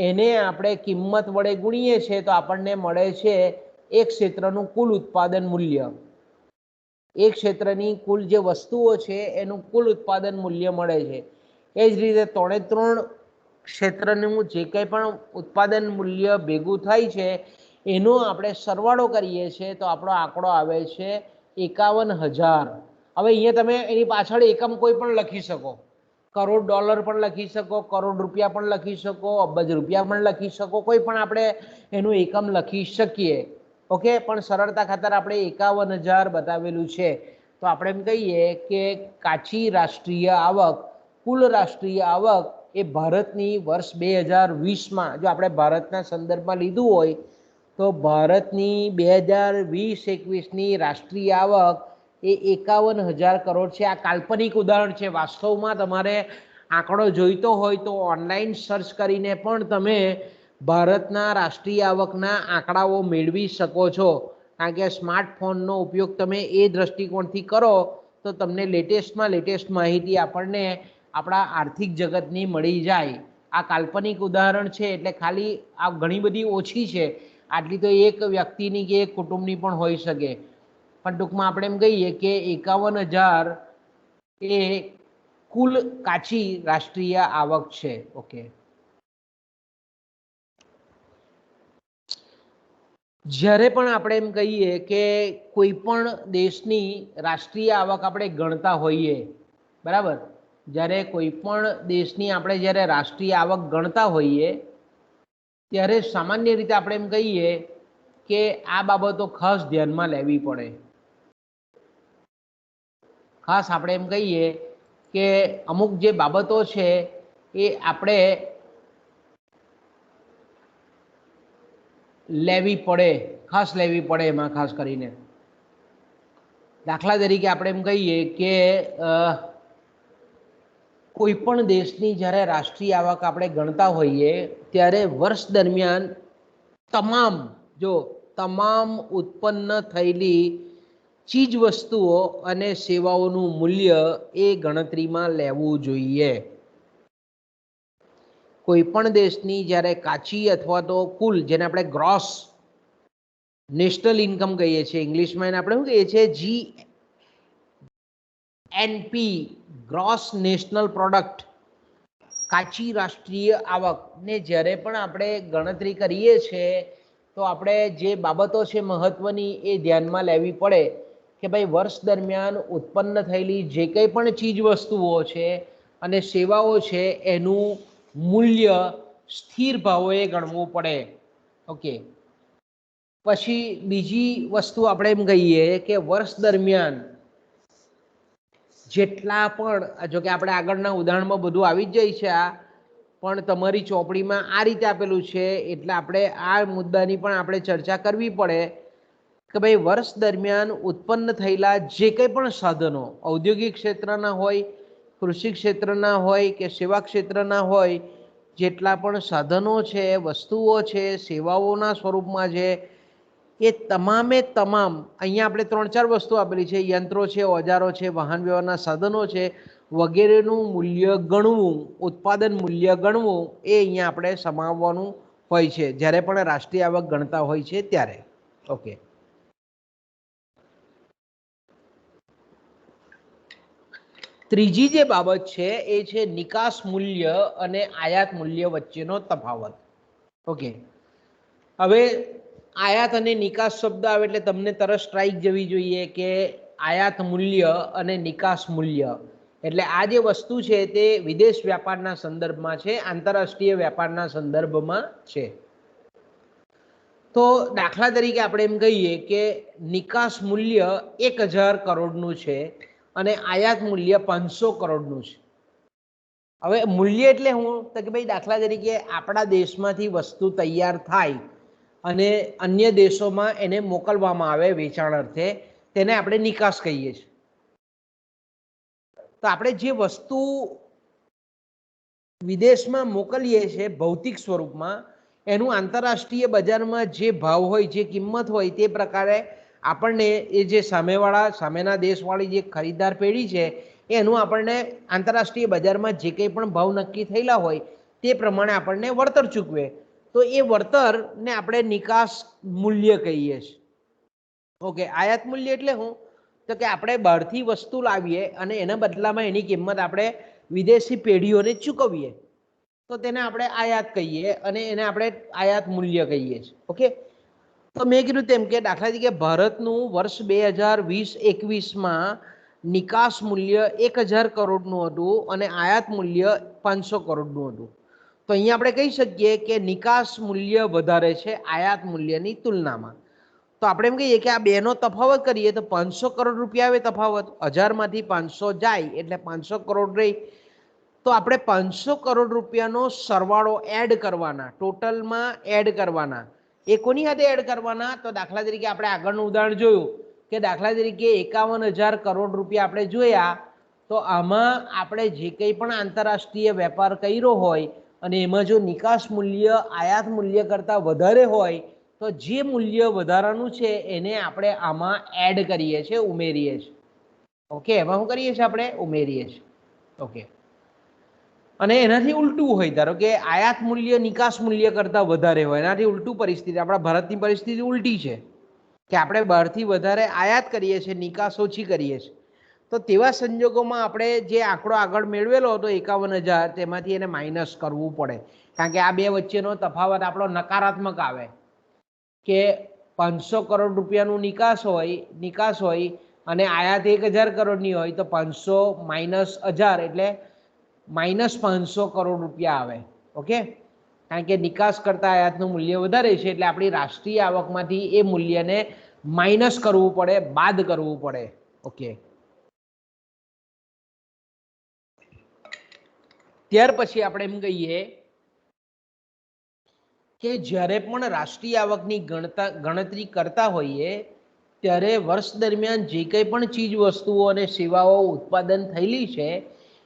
એને આપણે કિંમત વડે ગુણીએ છીએ તો આપણને મળે છે એક ક્ષેત્રનું કુલ ઉત્પાદન મૂલ્ય. એક ક્ષેત્રની કુલ જે વસ્તુઓ છે એનું કુલ ઉત્પાદન મૂલ્ય મળે છે. એ જ રીતે 3 ક્ષેત્રનું જે કંઈ પણ ઉત્પાદન મૂલ્ય ભેગું થાય છે એનો આપણે સરવાળો કરીએ છીએ તો આપણો આંકડો આવે છે 51,000. હવે અહીંયા તમે એની પાછળ એકમ કોઈ પણ લખી શકો, કરોડ ડોલર પણ લખી શકો, કરોડ રૂપિયા પણ લખી શકો, અબજ રૂપિયા પણ લખી શકો, કોઈ પણ આપણે એનું એકમ લખી શકીએ. ઓકે, પણ સરળતા ખાતર આપણે 51,000 બતાવેલું છે. તો આપણે એમ કહીએ કે કાચી રાષ્ટ્રીય આવક, કુલ રાષ્ટ્રીય આવક એ ભારતની વર્ષ 2020માં, જો આપણે ભારતના સંદર્ભમાં લીધું હોય તો ભારતની 2020-21ની રાષ્ટ્રીય આવક એ 51,000 કરોડ છે. આ કાલ્પનિક ઉદાહરણ છે. વાસ્તવમાં તમારે આંકડો જોઈતો હોય તો ઓનલાઈન સર્ચ કરીને પણ તમે ભારતના રાષ્ટ્રીય આવકના આંકડાઓ મેળવી શકો છો. કારણ કે સ્માર્ટફોનનો ઉપયોગ તમે એ દ્રષ્ટિકોણથી કરો તો તમને લેટેસ્ટમાં લેટેસ્ટ માહિતી આપણને આપણા આર્થિક જગતની મળી જાય. આ કાલ્પનિક ઉદાહરણ છે એટલે ખાલી આ ઘણી બધી ઓછી છે, આટલી તો એક વ્યક્તિની કે એક કુટુંબની પણ હોઈ શકે. પણ ટૂંકમાં આપણે એમ કહીએ કે 51,000 એ કુલ કાચી રાષ્ટ્રીય આવક છે. ઓકે, જ્યારે પણ આપણે એમ કહીએ કે કોઈ પણ દેશની રાષ્ટ્રીય આવક આપણે ગણતા હોઈએ, બરાબર, જ્યારે કોઈ પણ દેશની આપણે જ્યારે રાષ્ટ્રીય આવક ગણતા હોઈએ ત્યારે સામાન્ય રીતે આપણે એમ કહીએ કે આ બાબતો ખાસ ધ્યાનમાં લેવી પડે. ખાસ આપણે એમ કહીએ કે અમુક જે બાબતો છે એ આપણે લેવી પડે, ખાસ લેવી પડે. એમાં ખાસ કરીને દાખલા તરીકે આપણે એમ કહીએ કે કોઈ પણ દેશની જ્યારે રાષ્ટ્રીય આવક આપણે ગણતા હોઈએ ત્યારે વર્ષ દરમિયાન તમામ ઉત્પન્ન થયેલી ચીજ વસ્તુઓ અને સેવાઓનું મૂલ્ય એ ગણતરીમાં લેવું જોઈએ. કોઈ પણ દેશની જ્યારે કાચી અથવા તો કુલ, જેને આપણે ગ્રોસ નેશનલ ઇન્કમ કહીએ છીએ, ઇંગ્લિશમાં એને આપણે શું કહીએ છીએ, GNP, ગ્રોસ નેશનલ પ્રોડક્ટ, કાચી રાષ્ટ્રીય આવકને જ્યારે પણ આપણે ગણતરી કરીએ છીએ તો આપણે જે બાબતો છે મહત્વની એ ધ્યાનમાં લેવી પડે કે ભાઈ વર્ષ દરમિયાન ઉત્પન્ન થયેલી જે કંઈ પણ ચીજ વસ્તુઓ છે અને સેવાઓ છે એનું મૂલ્ય સ્થિર ભાવોએ ગણવું પડે. ઓકે, પછી બીજી વસ્તુ આપણે એમ કહીએ કે વર્ષ દરમિયાન જેટલા પણ, જો કે આપણે આગળના ઉદાહરણમાં બધું આવી જ જાય છે આ, પણ તમારી ચોપડીમાં આ રીતે આપેલું છે એટલે આપણે આ મુદ્દાની પણ આપણે ચર્ચા કરવી પડે કે ભાઈ વર્ષ દરમિયાન ઉત્પન્ન થયેલા જે કંઈ પણ સાધનો, ઔદ્યોગિક ક્ષેત્રના હોય, કૃષિ ક્ષેત્રના હોય કે સેવા ક્ષેત્રના હોય, જેટલા પણ સાધનો છે, વસ્તુઓ છે, સેવાઓના સ્વરૂપમાં છે, એ તમામે તમામ, અહીંયા આપણે 3-4 વસ્તુ આપેલી છે, યંત્રો છે, ઓજારો છે, વાહન વ્યવહારના સાધનો છે, વગેરેનું મૂલ્ય ગણવું, ઉત્પાદન મૂલ્ય ગણવું એ અહીંયા આપણે સમાવવાનું હોય છે જ્યારે પણ રાષ્ટ્રીય આવક ગણતા હોય છે ત્યારે. ઓકે, ત્રીજી જે બાબત છે એ છે નિકાસ મૂલ્ય અને આયાત મૂલ્ય વચ્ચેનો તફાવત. ઓકે, હવે આયાત અને નિકાસ શબ્દ આવે એટલે તમને તરત સ્ટ્રાઇક જવી જોઈએ કે આયાત મૂલ્ય અને નિકાસ મૂલ્ય એટલે આ જે વસ્તુ છે તે વિદેશ વ્યાપારના સંદર્ભમાં છે, આંતરરાષ્ટ્રીય વ્યાપારના સંદર્ભમાં છે. તો દાખલા તરીકે આપણે એમ કહીએ કે નિકાસ મૂલ્ય 1000 કરોડનું છે અને આયાત મૂલ્ય 500 કરોડનું છે. હવે મૂલ્ય એટલે હું તો કે ભાઈ દાખલા તરીકે આપણા દેશમાંથી વસ્તુ તૈયાર થાય અને અન્ય દેશોમાં એને મોકલવામાં આવે વેચાણ અર્થે, તેને આપણે નિકાસ કહીએ છીએ. તો આપણે જે વસ્તુ વિદેશમાં મોકલીએ છીએ ભૌતિક સ્વરૂપમાં, એનું આંતરરાષ્ટ્રીય બજારમાં જે ભાવ હોય, જે કિંમત હોય, તે પ્રકારે આપણને એ જે સામેના દેશવાળી જે ખરીદદાર પેઢી છે એનું આપણને આંતરરાષ્ટ્રીય બજારમાં જે કંઈ પણ ભાવ નક્કી થયેલા હોય તે પ્રમાણે આપણને વળતર ચૂકવે. તો એ વળતરને આપણે નિકાસ મૂલ્ય કહીએ છીએ. ઓકે, આયાત મૂલ્ય એટલે શું? તો કે આપણે બહારથી વસ્તુ લાવીએ અને એના બદલામાં એની કિંમત આપણે વિદેશી પેઢીઓને ચૂકવીએ, તો તેને આપણે આયાત કહીએ અને એને આપણે આયાત મૂલ્ય કહીએ છીએ. ઓકે, તો મેં કીધું તેમ કે દાખલા તરીકે ભારતનું વર્ષ 2020-21માં નિકાસ મૂલ્ય 1000 કરોડનું હતું અને આયાત મૂલ્ય 500 કરોડનું હતું. તો અહીંયા આપણે કહી શકીએ કે નિકાસ મૂલ્ય વધારે છે આયાત મૂલ્યની તુલનામાં. તો આપણે એમ કહીએ કે આ બેનો તફાવત કરીએ તો 500 કરોડ રૂપિયા આવે તફાવત, 1000માંથી 500 જાય એટલે 500 કરોડ રહી. તો આપણે 500 કરોડ રૂપિયાનો સરવાળો એડ કરવાના, ટોટલમાં એડ કરવાના. એ કોની સાથે એડ કરવાના? તો દાખલા તરીકે આપણે આગળનું ઉદાહરણ જોયું કે દાખલા તરીકે 51,000 કરોડ રૂપિયા આપણે જોયા, તો આમાં આપણે જે કંઈ પણ આંતરરાષ્ટ્રીય વેપાર કર્યો હોય અને એમાં જો નિકાસ મૂલ્ય આયાત મૂલ્ય કરતાં વધારે હોય તો જે મૂલ્ય વધારાનું છે એને આપણે આમાં એડ કરીએ છીએ, ઉમેરીએ છીએ. ઓકે, એમાં શું કરીએ છીએ? આપણે ઉમેરીએ છીએ. ઓકે, અને એનાથી ઉલટું હોય, ધારો કે આયાત મૂલ્ય નિકાસ મૂલ્ય કરતાં વધારે હોય, એનાથી ઉલટું પરિસ્થિતિ, આપણા ભારતની પરિસ્થિતિ ઉલટી છે કે આપણે બહારથી વધારે આયાત કરીએ છીએ, નિકાસ ઓછી કરીએ છીએ. તો તેવા સંજોગોમાં આપણે જે આંકડો આગળ મેળવેલો હતો 51,000, તેમાંથી એને માઇનસ કરવું પડે, કારણ કે આ બે વચ્ચેનો તફાવત આપણો નકારાત્મક આવે કે 500 કરોડ રૂપિયાનું નિકાસ હોય અને આયાત 1000 કરોડની હોય, તો 500 માઇનસ 1000 એટલે -500 કરોડ રૂપિયા આવે. ઓકે, કારણ કે નિકાસ કરતાં આયાતનું મૂલ્ય વધારે છે એટલે આપણી રાષ્ટ્રીય આવકમાંથી એ મૂલ્યને માઇનસ કરવું પડે, બાદ કરવું પડે. ઓકે, ત્યાર પછી આપણે એમ કહીએ કે જ્યારે પણ રાષ્ટ્રીય આવકની ગણતરી કરતા હોઈએ ત્યારે વર્ષ દરમિયાન જે કંઈ પણ ચીજ વસ્તુઓ અને સેવાઓ ઉત્પાદન થયેલી છે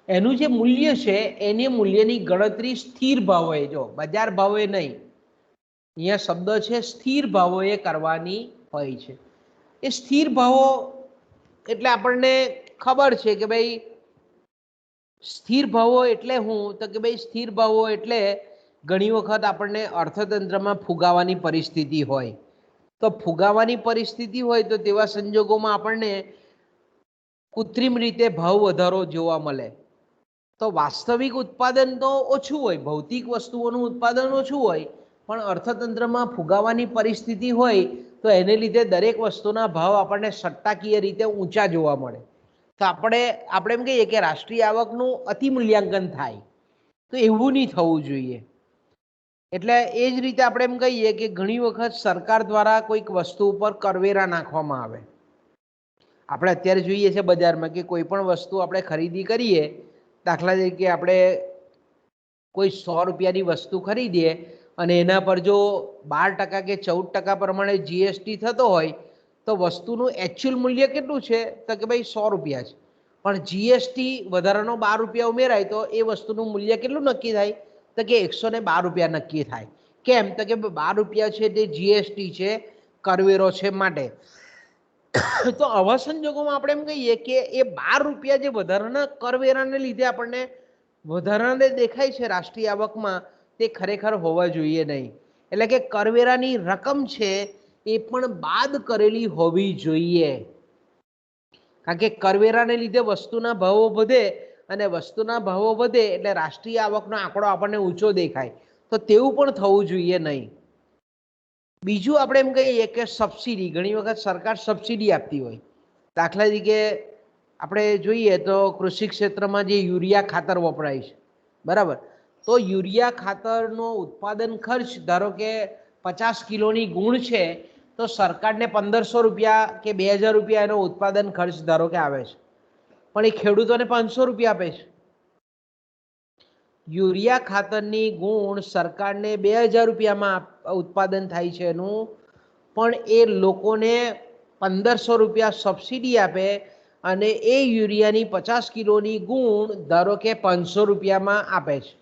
એનું જે મૂલ્ય છે એની મૂલ્યની ગણતરી સ્થિર ભાવોએ, જો બજાર ભાવે નહીં, અહીંયા શબ્દ છે સ્થિર ભાવોએ કરવાની હોય છે. એ સ્થિર ભાવો એટલે આપણને ખબર છે કે ભાઈ સ્થિર ભાવો એટલે શું? તો કે ભાઈ સ્થિર ભાવો એટલે ઘણી વખત આપણને અર્થતંત્રમાં ફુગાવાની પરિસ્થિતિ હોય, તો ફુગાવાની પરિસ્થિતિ હોય તો તેવા સંજોગોમાં આપણને કૃત્રિમ રીતે ભાવ વધારો જોવા મળે. તો વાસ્તવિક ઉત્પાદન તો ઓછું હોય, ભૌતિક વસ્તુઓનું ઉત્પાદન ઓછું હોય, પણ અર્થતંત્રમાં ફુગાવાની પરિસ્થિતિ હોય તો એને લીધે દરેક વસ્તુના ભાવ આપણને સટ્ટાકીય રીતે ઊંચા જોવા મળે. તો આપણે એમ કહીએ કે રાષ્ટ્રીય આવકનું અતિ મૂલ્યાંકન થાય, તો એવું નહીં થવું જોઈએ. એટલે એ જ રીતે આપણે એમ કહીએ કે ઘણી વખત સરકાર દ્વારા કોઈક વસ્તુ ઉપર કરવેરા નાખવામાં આવે. આપણે અત્યારે જોઈએ છે બજારમાં કે કોઈ પણ વસ્તુ આપણે ખરીદી કરીએ, દાખલા તરીકે આપણે કોઈ 100 રૂપિયાની વસ્તુ ખરીદીએ અને એના પર જો 12% કે 14% પ્રમાણે જીએસટી થતો હોય તો વસ્તુનું એકચ્યુઅલ મૂલ્ય કેટલું છે? તો કે ભાઈ 100 રૂપિયા છે, પણ જીએસટી વધારાનો 12 રૂપિયા ઉમેરાય તો એ વસ્તુનું મૂલ્ય કેટલું નક્કી થાય? તો કે 112 રૂપિયા નક્કી થાય. કેમ? તો કે 12 રૂપિયા છે તે જીએસટી છે, કરવેરો છે માટે. તો આવા સંજોગોમાં આપણે એમ કહીએ કે એ 12 રૂપિયા જે વધારાના કરવેરાને લીધે આપણને વધારાને દેખાય છે રાષ્ટ્રીય આવકમાં, તે ખરેખર હોવા જોઈએ નહીં. એટલે કે કરવેરાની રકમ છે એ પણ બાદ કરેલી હોવી જોઈએ, કારણ કે કરવેરાને લીધે વસ્તુના ભાવો વધે અને વસ્તુના ભાવો વધે એટલે રાષ્ટ્રીય આવકનો આંકડો આપણને ઊંચો દેખાય, તો તેવું પણ થવું જોઈએ નહીં. બીજું આપણે એમ કહીએ કે સબસિડી, ઘણી વખત સરકાર સબસિડી આપતી હોય. દાખલા તરીકે આપણે જોઈએ તો કૃષિ ક્ષેત્રમાં જે યુરિયા ખાતર વપરાય છે, બરાબર, તો યુરિયા ખાતરનો ઉત્પાદન ખર્ચ ધારો કે 50 કિલોની ગુણ છે તો સરકારને 1500 રૂપિયા કે 2000 રૂપિયા એનો ઉત્પાદન ખર્ચ ધારો કે આવે છે, પણ એ ખેડૂતોને 500 રૂપિયા આપે છે. યુરિયા ખાતરની ગુણ સરકારને 2000 રૂપિયામાં ઉત્પાદન થાય છે એનું, પણ એ લોકોને 1500 રૂપિયા સબસિડી આપે અને એ યુરિયાની 50 કિલોની ગુણ ધારો કે 500 રૂપિયામાં આપે છે.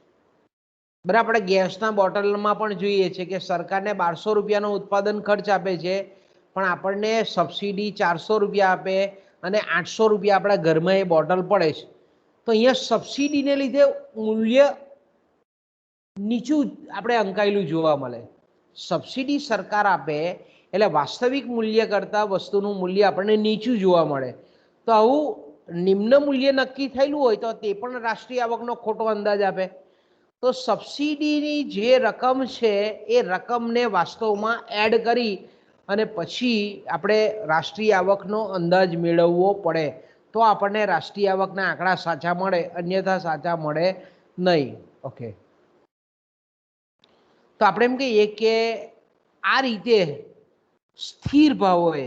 બરાબર. આપણે ગેસના બોટલમાં પણ જોઈએ છે કે સરકારને 1200 રૂપિયાનો ઉત્પાદન ખર્ચ આપે છે, પણ આપણને સબસિડી 400 રૂપિયા આપે અને 800 રૂપિયા આપણા ઘરમાં એ બોટલ પડે છે. તો અહીંયા સબસિડીને લીધે મૂલ્ય નીચું આપણે અંકાયેલું જોવા મળે. સબસિડી સરકાર આપે એટલે વાસ્તવિક મૂલ્ય કરતાં વસ્તુનું મૂલ્ય આપણને નીચું જોવા મળે. તો આવું નિમ્ન મૂલ્ય નક્કી થયેલું હોય તો તે પણ રાષ્ટ્રીય આવકનો ખોટો અંદાજ આપે. તો સબસિડીની જે રકમ છે એ રકમને વાસ્તવમાં એડ કરી અને પછી આપણે રાષ્ટ્રીય આવકનો અંદાજ મેળવવો પડે, તો આપણને રાષ્ટ્રીય આવકના આંકડા સાચા મળે, અન્યથા સાચા મળે નહીં. ઓકે, તો આપણે એમ કહીએ કે આ રીતે સ્થિર ભાવોએ,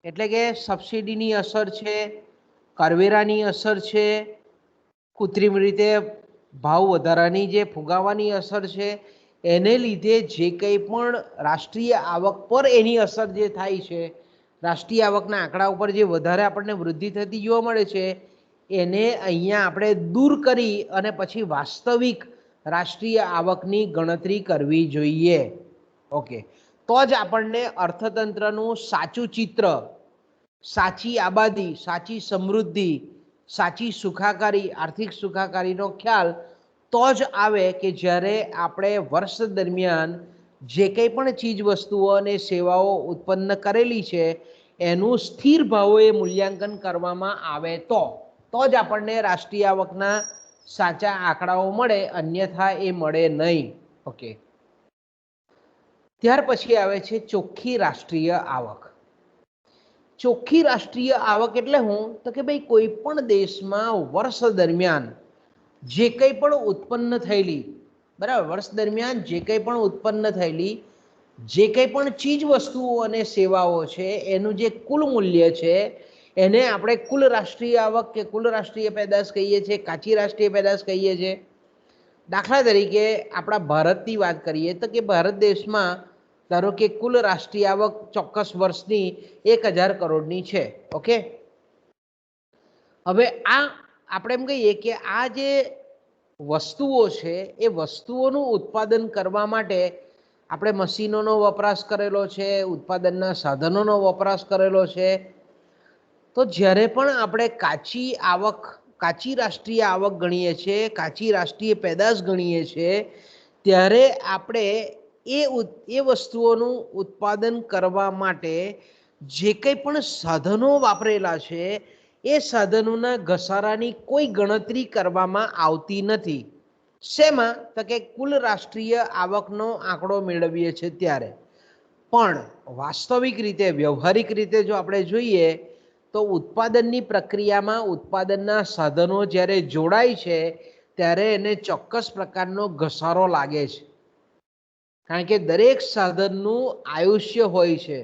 એટલે કે સબસિડીની અસર છે, કરવેરાની અસર છે, કૃત્રિમ રીતે ભાવ વધારાની જે ફુગાવાની અસર છે, એને લીધે જે કંઈ પણ રાષ્ટ્રીય આવક પર એની અસર જે થાય છે, રાષ્ટ્રીય આવકના આંકડા ઉપર જે વધારે આપણને વૃદ્ધિ થતી જોવા મળે છે, એને અહીંયા આપણે દૂર કરી અને પછી વાસ્તવિક રાષ્ટ્રીય આવકની ગણતરી કરવી જોઈએ. ઓકે, તો જ આપણને અર્થતંત્રનું સાચું ચિત્ર, સાચી આબાદી, સાચી સમૃદ્ધિ, સાચી સુખાકારી, આર્થિક સુખાકારીનો ખ્યાલ તો જ આવે કે જ્યારે આપણે વર્ષ દરમિયાન જે કંઈ પણ ચીજ વસ્તુઓ અને સેવાઓ ઉત્પન્ન કરેલી છે એનું સ્થિર ભાવોએ મૂલ્યાંકન કરવામાં આવે તો જ આપણને રાષ્ટ્રીય આવકના સાચા આંકડાઓ મળે, અન્યથા એ મળે નહીં. ઓકે, ત્યાર પછી આવે છે ચોખ્ખી રાષ્ટ્રીય આવક. ચોખ્ખી રાષ્ટ્રીય આવક એટલે હું તો કે ભાઈ કોઈ પણ દેશમાં વર્ષ દરમિયાન જે કંઈ પણ ઉત્પન્ન થયેલી, બરાબર, વર્ષ દરમિયાન જે કંઈ પણ ઉત્પન્ન થયેલી જે કંઈ પણ ચીજ વસ્તુઓ અને સેવાઓ છે એનું જે કુલ મૂલ્ય છે એને આપણે કુલ રાષ્ટ્રીય આવક કે કુલ રાષ્ટ્રીય પેદાશ કહીએ છીએ, કાચી રાષ્ટ્રીય પેદાશ કહીએ છીએ. દાખલા તરીકે આપણા ભારતની વાત કરીએ તો કે ભારત દેશમાં ધારો કે કુલ રાષ્ટ્રીય આવક ચોક્કસ વર્ષની 1000 કરોડની છે. ઓકે, હવે આ આપણે એમ કહીએ કે આ જે વસ્તુઓ છે એ વસ્તુઓનું ઉત્પાદન કરવા માટે આપણે મશીનોનો વપરાશ કરેલો છે, ઉત્પાદનના સાધનોનો વપરાશ કરેલો છે. તો જ્યારે પણ આપણે કાચી આવક, કાચી રાષ્ટ્રીય આવક ગણીએ છીએ, કાચી રાષ્ટ્રીય પેદાશ ગણીએ છીએ, ત્યારે આપણે એ વસ્તુઓનું ઉત્પાદન કરવા માટે જે કંઈ પણ સાધનો વાપરેલા છે એ સાધનોના ઘસારાની કોઈ ગણતરી કરવામાં આવતી નથી. શેમાં? તો કે કુલ રાષ્ટ્રીય આવકનો આંકડો મેળવીએ છીએ ત્યારે. પણ વાસ્તવિક રીતે, વ્યવહારિક રીતે જો આપણે જોઈએ તો ઉત્પાદનની પ્રક્રિયામાં ઉત્પાદનના સાધનો જ્યારે જોડાય છે ત્યારે એને ચોક્કસ પ્રકારનો ઘસારો લાગે છે. કારણ કે દરેક સાધનનું આયુષ્ય હોય છે.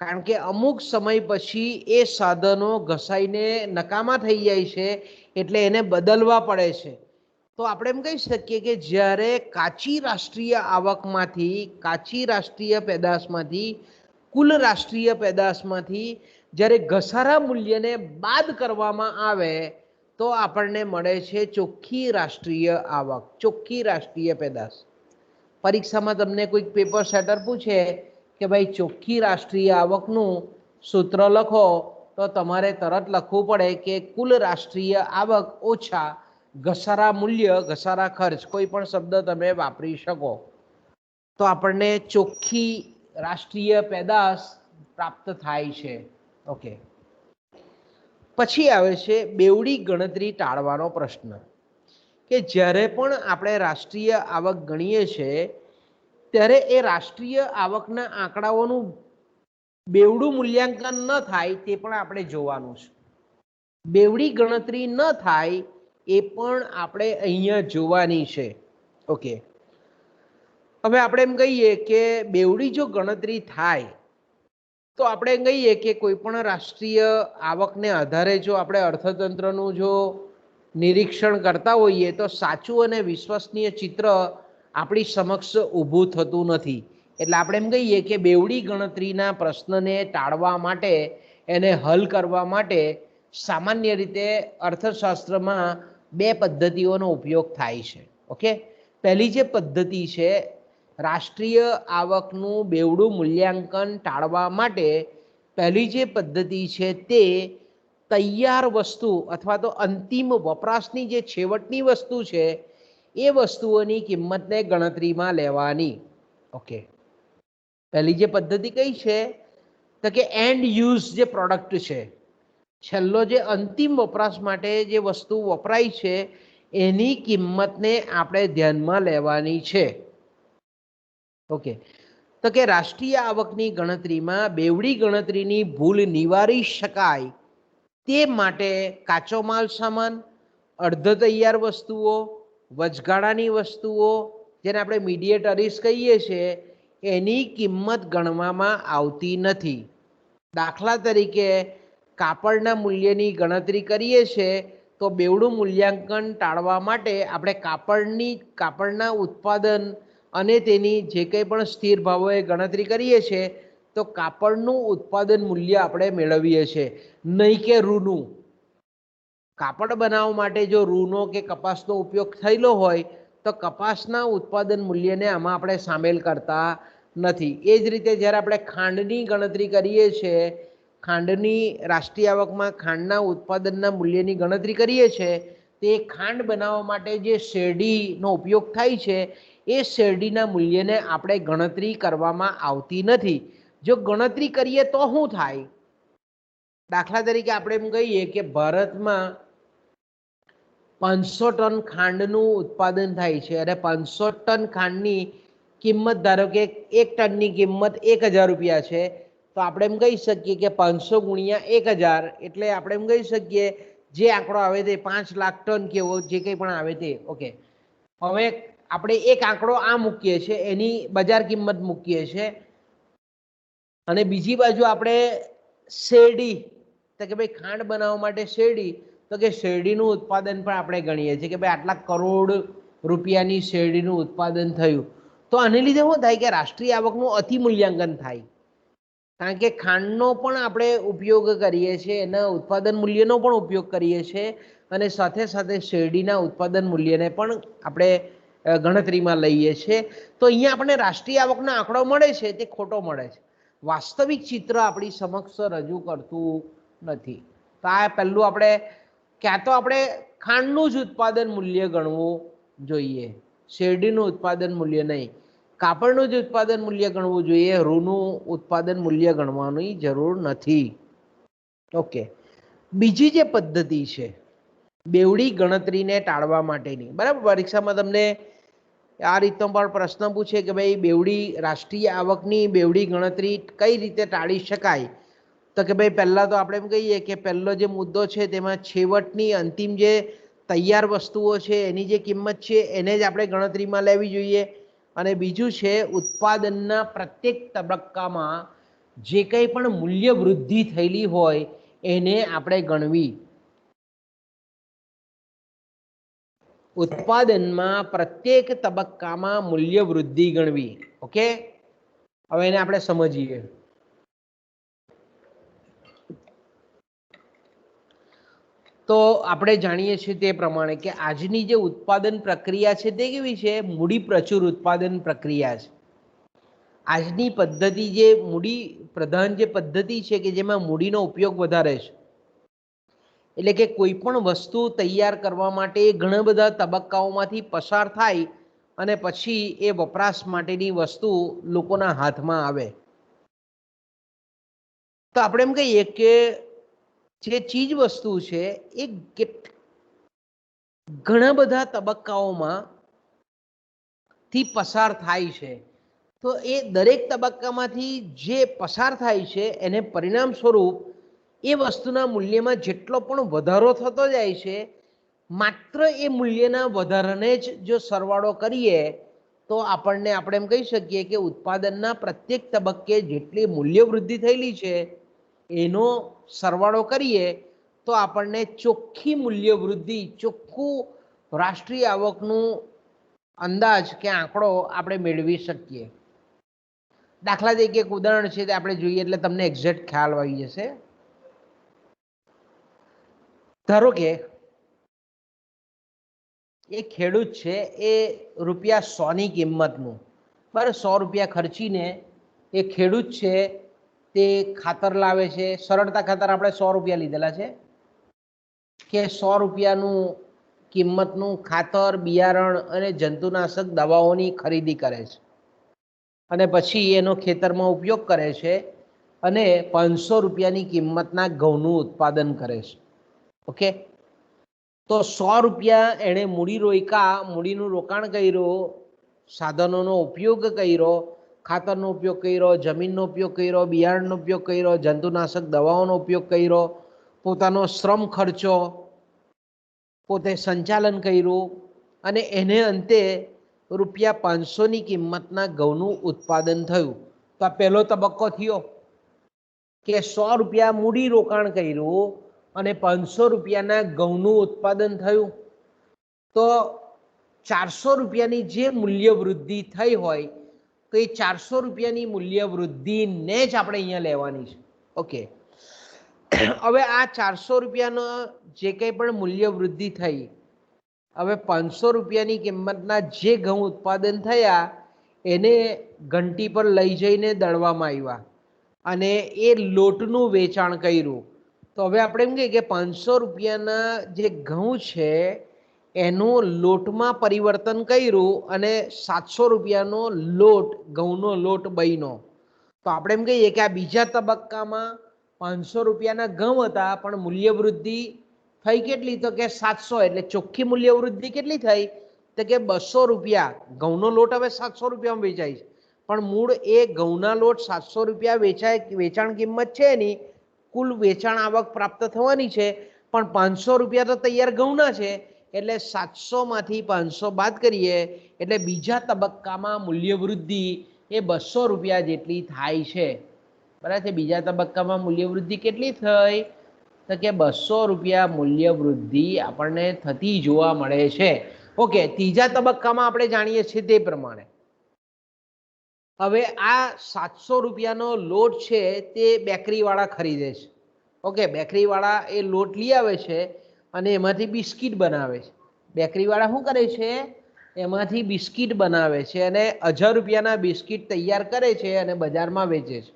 કારણ કે અમુક સમય પછી એ સાધનો ઘસાઈને નકામા થઈ જાય છે એટલે એને બદલવા પડે છે. તો આપણે એમ કહી શકીએ કે જ્યારે કાચી રાષ્ટ્રીય આવકમાંથી, કાચી રાષ્ટ્રીય પેદાશમાંથી, કુલ રાષ્ટ્રીય પેદાશમાંથી જ્યારે ઘસારા મૂલ્યને બાદ કરવામાં આવે તો આપણને મળે છે ચોખ્ખી રાષ્ટ્રીય આવક, ચોખ્ખી રાષ્ટ્રીય પેદાશ. પરીક્ષામાં તમને કોઈક પેપર સેટર પૂછે કે ભાઈ ચોખ્ખી રાષ્ટ્રીય આવકનું સૂત્ર લખો, તો તમારે તરત લખવું પડે કે કુલ રાષ્ટ્રીય આવક ઓછા ઘસારા મૂલ્ય, ઘસારા ખર્ચ, કોઈ પણ શબ્દ તમે વાપરી શકો. તો આપણને ચોખ્ખી રાષ્ટ્રીય પેદાશ પ્રાપ્ત થાય છે. ઓકે, પછી આવે છે બેવડી ગણતરી ટાળવાનો પ્રશ્ન. કે જ્યારે પણ આપણે રાષ્ટ્રીય આવક ગણીએ છીએ ત્યારે એ રાષ્ટ્રીય આવકના આંકડાઓનું બેવડું મૂલ્યાંકન ન થાય તે પણ આપણે જોવાનું છે. બેવડી ગણતરી ન થાય એ પણ આપણે અહીંયા જોવાની છે. ઓકે, હવે આપણે એમ કહીએ કે બેવડી જો ગણતરી થાય તો આપણે એમ કહીએ કે કોઈ પણ રાષ્ટ્રીય આવકને આધારે જો આપણે અર્થતંત્રનું જો નિરીક્ષણ કરતા હોઈએ તો સાચું અને વિશ્વસનીય ચિત્ર આપણી સમક્ષ ઊભું થતું નથી. એટલે આપણે એમ કહીએ કે બેવડી ગણતરીના પ્રશ્નને ટાળવા માટે, એને હલ કરવા માટે સામાન્ય રીતે અર્થશાસ્ત્રમાં બે પદ્ધતિઓનો ઉપયોગ થાય છે. ઓકે, પહેલી જે પદ્ધતિ છે, રાષ્ટ્રીય આવકનું બેવડું મૂલ્યાંકન ટાળવા માટે પહેલી જે પદ્ધતિ છે તે તૈયાર વસ્તુ અથવા તો અંતિમ વપરાશની જે છેવટની વસ્તુ છે એ વસ્તુઓની કિંમતને ગણતરીમાં લેવાની. ઓકે, પહેલી જે પદ્ધતિ કઈ છે તો કે એન્ડ યુઝ જે પ્રોડક્ટ છે, છેલ્લો જે અંતિમ વપરાશ માટે જે વસ્તુ વપરાય છે એની કિંમતને આપણે ધ્યાનમાં લેવાની છે. ઓકે, તો કે રાષ્ટ્રીય આવકની ગણતરીમાં બેવડી ગણતરીની ભૂલ નિવારી શકાય તે માટે કાચો માલ સામાન, અર્ધ તૈયાર વસ્તુઓ, વચગાળાની વસ્તુઓ જેને આપણે મીડિયેટરીઝ કહીએ છીએ એની કિંમત ગણવામાં આવતી નથી. દાખલા તરીકે કાપડના મૂલ્યની ગણતરી કરીએ છીએ તો બેવડું મૂલ્યાંકન ટાળવા માટે આપણે કાપડના ઉત્પાદન અને તેની જે કંઈ પણ સ્થિર ભાવોએ ગણતરી કરીએ છીએ તો કાપડનું ઉત્પાદન મૂલ્ય આપણે મેળવીએ છીએ, નહીં કે રૂનું. કાપડ બનાવવા માટે જો રૂનો કે કપાસનો ઉપયોગ થયેલો હોય તો કપાસના ઉત્પાદન મૂલ્યને આમાં આપણે સામેલ કરતા નથી. એ જ રીતે જ્યારે આપણે ખાંડની ગણતરી કરીએ છીએ, ખાંડની રાષ્ટ્રીય આવકમાં ખાંડના ઉત્પાદનના મૂલ્યની ગણતરી કરીએ છીએ તે ખાંડ બનાવવા માટે જે શેરડીનો ઉપયોગ થાય છે એ શેરડીના મૂલ્યને આપણે ગણતરી કરવામાં આવતી નથી. જો ગણતરી કરીએ તો શું થાય? દાખલા તરીકે આપણે એમ કહીએ કે ભારતમાં 500 ટન ખાંડનું ઉત્પાદન થાય છે અને 500 ટન ખાંડની કિંમત ધારો કે 1 ટનની કિંમત 1000 રૂપિયા છે, તો આપણે એમ કહી શકીએ કે 500 ગુણ્યા 1000 એટલે આપણે એમ કહી શકીએ જે આંકડો આવે તે 5 લાખ ટન કેવો જે કંઈ પણ આવે તે. ઓકે, હવે આપણે એક આંકડો આ મૂકીએ છીએ, એની બજાર કિંમત મૂકીએ છીએ અને બીજી બાજુ આપણે શેરડી, તો કે ભાઈ ખાંડ બનાવવા માટે શેરડી, તો કે શેરડીનું ઉત્પાદન પણ આપણે ગણીએ છીએ કે ભાઈ આટલા કરોડ રૂપિયાની શેરડીનું ઉત્પાદન થયું. તો આને લીધે શું થાય કે રાષ્ટ્રીય આવકનું અતિ મૂલ્યાંકન થાય, કારણ કે ખાંડનો પણ આપણે ઉપયોગ કરીએ છીએ, એના ઉત્પાદન મૂલ્યનો પણ ઉપયોગ કરીએ છીએ અને સાથે સાથે શેરડીના ઉત્પાદન મૂલ્યને પણ આપણે ગણતરીમાં લઈએ છીએ. તો અહીંયા આપણને રાષ્ટ્રીય આવકનો આંકડો મળે છે તે ખોટો મળે છે, વાસ્તવિક ચિત્ર આપણી સમક્ષ રજૂ કરતું નથી. તો આ પહેલું આપણે ક્યાં તો આપણે ખાંડનું જ ઉત્પાદન મૂલ્ય ગણવું જોઈએ, શેરડીનું ઉત્પાદન મૂલ્ય નહીં. કાપડનું જ ઉત્પાદન મૂલ્ય ગણવું જોઈએ, રૂનું ઉત્પાદન મૂલ્ય ગણવાની જરૂર નથી. ઓકે, બીજી જે પદ્ધતિ છે બેવડી ગણતરીને ટાળવા માટેની, બરાબર, પરીક્ષામાં તમને આ રીતનો પણ પ્રશ્ન પૂછે કે ભાઈ બેવડી રાષ્ટ્રીય આવકની બેવડી ગણતરી કઈ રીતે ટાળી શકાય, તો કે ભાઈ પહેલાં તો આપણે એમ કહીએ કે પહેલો જે મુદ્દો છે તેમાં છેવટની અંતિમ જે તૈયાર વસ્તુઓ છે એની જે કિંમત છે એને જ આપણે ગણતરીમાં લેવી જોઈએ. અને બીજું છે ઉત્પાદનના પ્રત્યેક તબક્કામાં જે કંઈ પણ મૂલ્ય વૃદ્ધિ થયેલી હોય એને આપણે ગણવી. ઉત્પાદનમાં પ્રત્યેક તબક્કામાં મૂલ્ય વૃદ્ધિ ગણવી. ઓકે, હવે એને આપણે સમજીએ. તો આપણે જાણીએ છીએ તે પ્રમાણે કે આજની જે ઉત્પાદન પ્રક્રિયા છે તે કેવી છે? મૂડી પ્રચુર ઉત્પાદન પ્રક્રિયા છે. આજની પદ્ધતિ જે મૂડી પ્રધાન જે પદ્ધતિ છે કે જેમાં મૂડીનો ઉપયોગ વધારે છે, એટલે કે કોઈ પણ વસ્તુ તૈયાર કરવા માટે ઘણા બધા તબક્કાઓમાંથી પસાર થાય અને પછી એ વપરાશ માટેની વસ્તુ લોકોના હાથમાં આવે. તો આપણે એમ કહીએ કે જે ચીજ વસ્તુ છે એ ઘણા બધા તબક્કાઓમાંથી પસાર થાય છે. તો એ દરેક તબક્કામાંથી જે પસાર થાય છે એને પરિણામ સ્વરૂપ એ વસ્તુના મૂલ્યમાં જેટલો પણ વધારો થતો જાય છે, માત્ર એ મૂલ્યના વધારાને જ જો સરવાળો કરીએ તો આપણને આપણે એમ કહી શકીએ કે ઉત્પાદનના પ્રત્યેક તબક્કે જેટલી મૂલ્ય વૃદ્ધિ થયેલી છે એનો સરવાળો કરીએ તો આપણને ચોખ્ખી મૂલ્ય વૃદ્ધિ, ચોખ્ખું રાષ્ટ્રીય આવકનું અંદાજ કે આંકડો આપણે મેળવી શકીએ. દાખલા તરીકે એક ઉદાહરણ છે તે આપણે જોઈએ એટલે તમને એક્ઝેક્ટ ખ્યાલ આવી જશે. ધારો કે એ ખેડૂત છે એ ₹100ની કિંમતનું, બરાબર, ₹100 ખર્ચીને એ ખેડૂત છે તે ખાતર લાવે છે. સરળતા ખાતર આપણે ₹100 લીધેલા છે કે ₹100નું કિંમતનું ખાતર, બિયારણ અને જંતુનાશક દવાઓની ખરીદી કરે છે અને પછી એનો ખેતરમાં ઉપયોગ કરે છે અને ₹500ની કિંમતના ઘઉંનું ઉત્પાદન કરે છે. ઓકે, તો ₹100 એણે મૂડી રોક્યા, મૂડીનું રોકાણ કર્યું, સાધનોનો ઉપયોગ કર્યો, ખાતરનો ઉપયોગ કર્યો, જમીનનો ઉપયોગ કર્યો, બિયારણનો ઉપયોગ કર્યો, જંતુનાશક દવાઓનો ઉપયોગ કર્યો, પોતાનો શ્રમ ખર્ચો, પોતે સંચાલન કર્યું અને એને અંતે ₹500ની કિંમતના ઘઉંનું ઉત્પાદન થયું. તો આ પહેલો તબક્કો થયો કે ₹100 મૂડી રોકાણ કર્યું અને ₹500ના ઘઉંનું ઉત્પાદન થયું. તો ₹400ની જે મૂલ્ય વૃદ્ધિ થઈ હોય તો એ ₹400ની મૂલ્ય વૃદ્ધિને જ આપણે અહીંયા લેવાની છે. ઓકે, હવે આ ₹400નો જે કંઈ પણ મૂલ્ય વૃદ્ધિ થઈ, હવે ₹500ની કિંમતના જે ઘઉં ઉત્પાદન થયા એને ઘંટી પર લઈ જઈને દળવામાં આવ્યા અને એ લોટનું વેચાણ કર્યું. તો હવે આપણે એમ કહીએ કે ₹500ના જે ઘઉં છે એનું લોટમાં પરિવર્તન કર્યું અને ₹700નો લોટ, ઘઉંનો લોટ બન્યો. તો આપણે એમ કહીએ કે આ બીજા તબક્કામાં ₹500ના ઘઉં હતા પણ મૂલ્ય વૃદ્ધિ થઈ કેટલી? તો કે 700. એટલે ચોખ્ખી મૂલ્ય વૃદ્ધિ કેટલી થઈ? તો કે ₹200. ઘઉંનો લોટ હવે ₹700માં વેચાય છે પણ મૂળ એ ઘઉંના લોટ ₹700 વેચાણ કિંમત છે એની, કુલ વેચાણ આવક પ્રાપ્ત થવાની છે પણ ₹500 તો તૈયાર ઘઉંના છે એટલે 700માંથી 500 બાદ કરીએ એટલે બીજા તબક્કામાં મૂલ્ય વૃદ્ધિ એ ₹200 જેટલી થાય છે. બરાબર છે? બીજા તબક્કામાં મૂલ્ય વૃદ્ધિ કેટલી થઈ? તો કે ₹200 મૂલ્ય વૃદ્ધિ આપણને થતી જોવા મળે છે. ઓકે, ત્રીજા તબક્કામાં આપણે જાણીએ છીએ તે પ્રમાણે હવે આ ₹700નો લોટ છે તે બેકરીવાળા ખરીદે છે. ઓકે, બેકરીવાળા એ લોટ લઈ આવે છે અને એમાંથી બિસ્કિટ બનાવે છે. બેકરીવાળા શું કરે છે? એમાંથી બિસ્કિટ બનાવે છે અને ₹1000ના બિસ્કિટ તૈયાર કરે છે અને બજારમાં વેચે છે.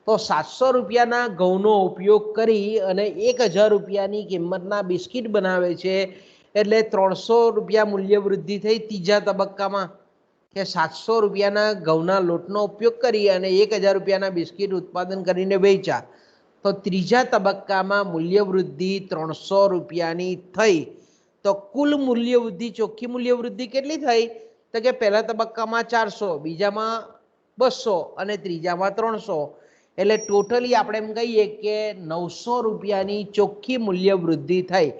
તો ₹700ના ઘઉંનો ઉપયોગ કરી અને ₹1000ની કિંમતના બિસ્કિટ બનાવે છે એટલે ₹300 મૂલ્ય વૃદ્ધિ થઈ ત્રીજા તબક્કામાં કે ₹700ના ઘઉંના લોટનો ઉપયોગ કરી અને ₹1000ના બિસ્કિટ ઉત્પાદન કરીને વેચ્યા. તો ત્રીજા તબક્કામાં મૂલ્ય વૃદ્ધિ ₹300ની થઈ. તો કુલ મૂલ્ય વૃદ્ધિ, ચોખ્ખી મૂલ્ય વૃદ્ધિ કેટલી થઈ? તો કે પહેલા તબક્કામાં 400, બીજામાં 200 અને ત્રીજામાં 300. એટલે ટોટલી આપણે એમ કહીએ કે ₹900ની ચોખ્ખી મૂલ્ય વૃદ્ધિ થઈ.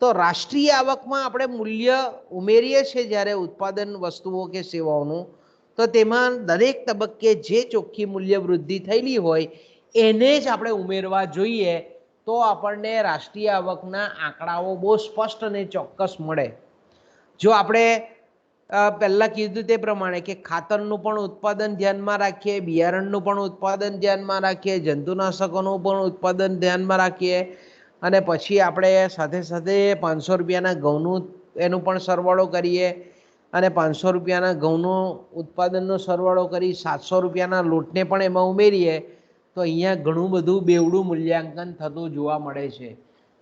તો રાષ્ટ્રીય આવકમાં આપણે મૂલ્ય ઉમેરીએ છીએ જ્યારે ઉત્પાદન વસ્તુઓ કે સેવાઓનું, તો તેમાં દરેક તબક્કે જે ચોખ્ખી મૂલ્ય વૃદ્ધિ થયેલી હોય એને જ આપણે ઉમેરવા જોઈએ. તો આપણને રાષ્ટ્રીય આવકના આંકડાઓ બહુ સ્પષ્ટ અને ચોક્કસ મળે. જો આપણે પહેલાં કીધું તે પ્રમાણે કે ખાતરનું પણ ઉત્પાદન ધ્યાનમાં રાખીએ, બિયારણનું પણ ઉત્પાદન ધ્યાનમાં રાખીએ, જંતુનાશકોનું પણ ઉત્પાદન ધ્યાનમાં રાખીએ અને પછી આપણે સાથે સાથે ₹500ના ઘઉંનું એનું પણ સરવાળો કરીએ અને ₹500ના ઘઉંનું ઉત્પાદનનો સરવાળો કરી ₹700ના લોટને પણ એમાં ઉમેરીએ તો અહીંયા ઘણું બધું બેવડું મૂલ્યાંકન થતું જોવા મળે છે.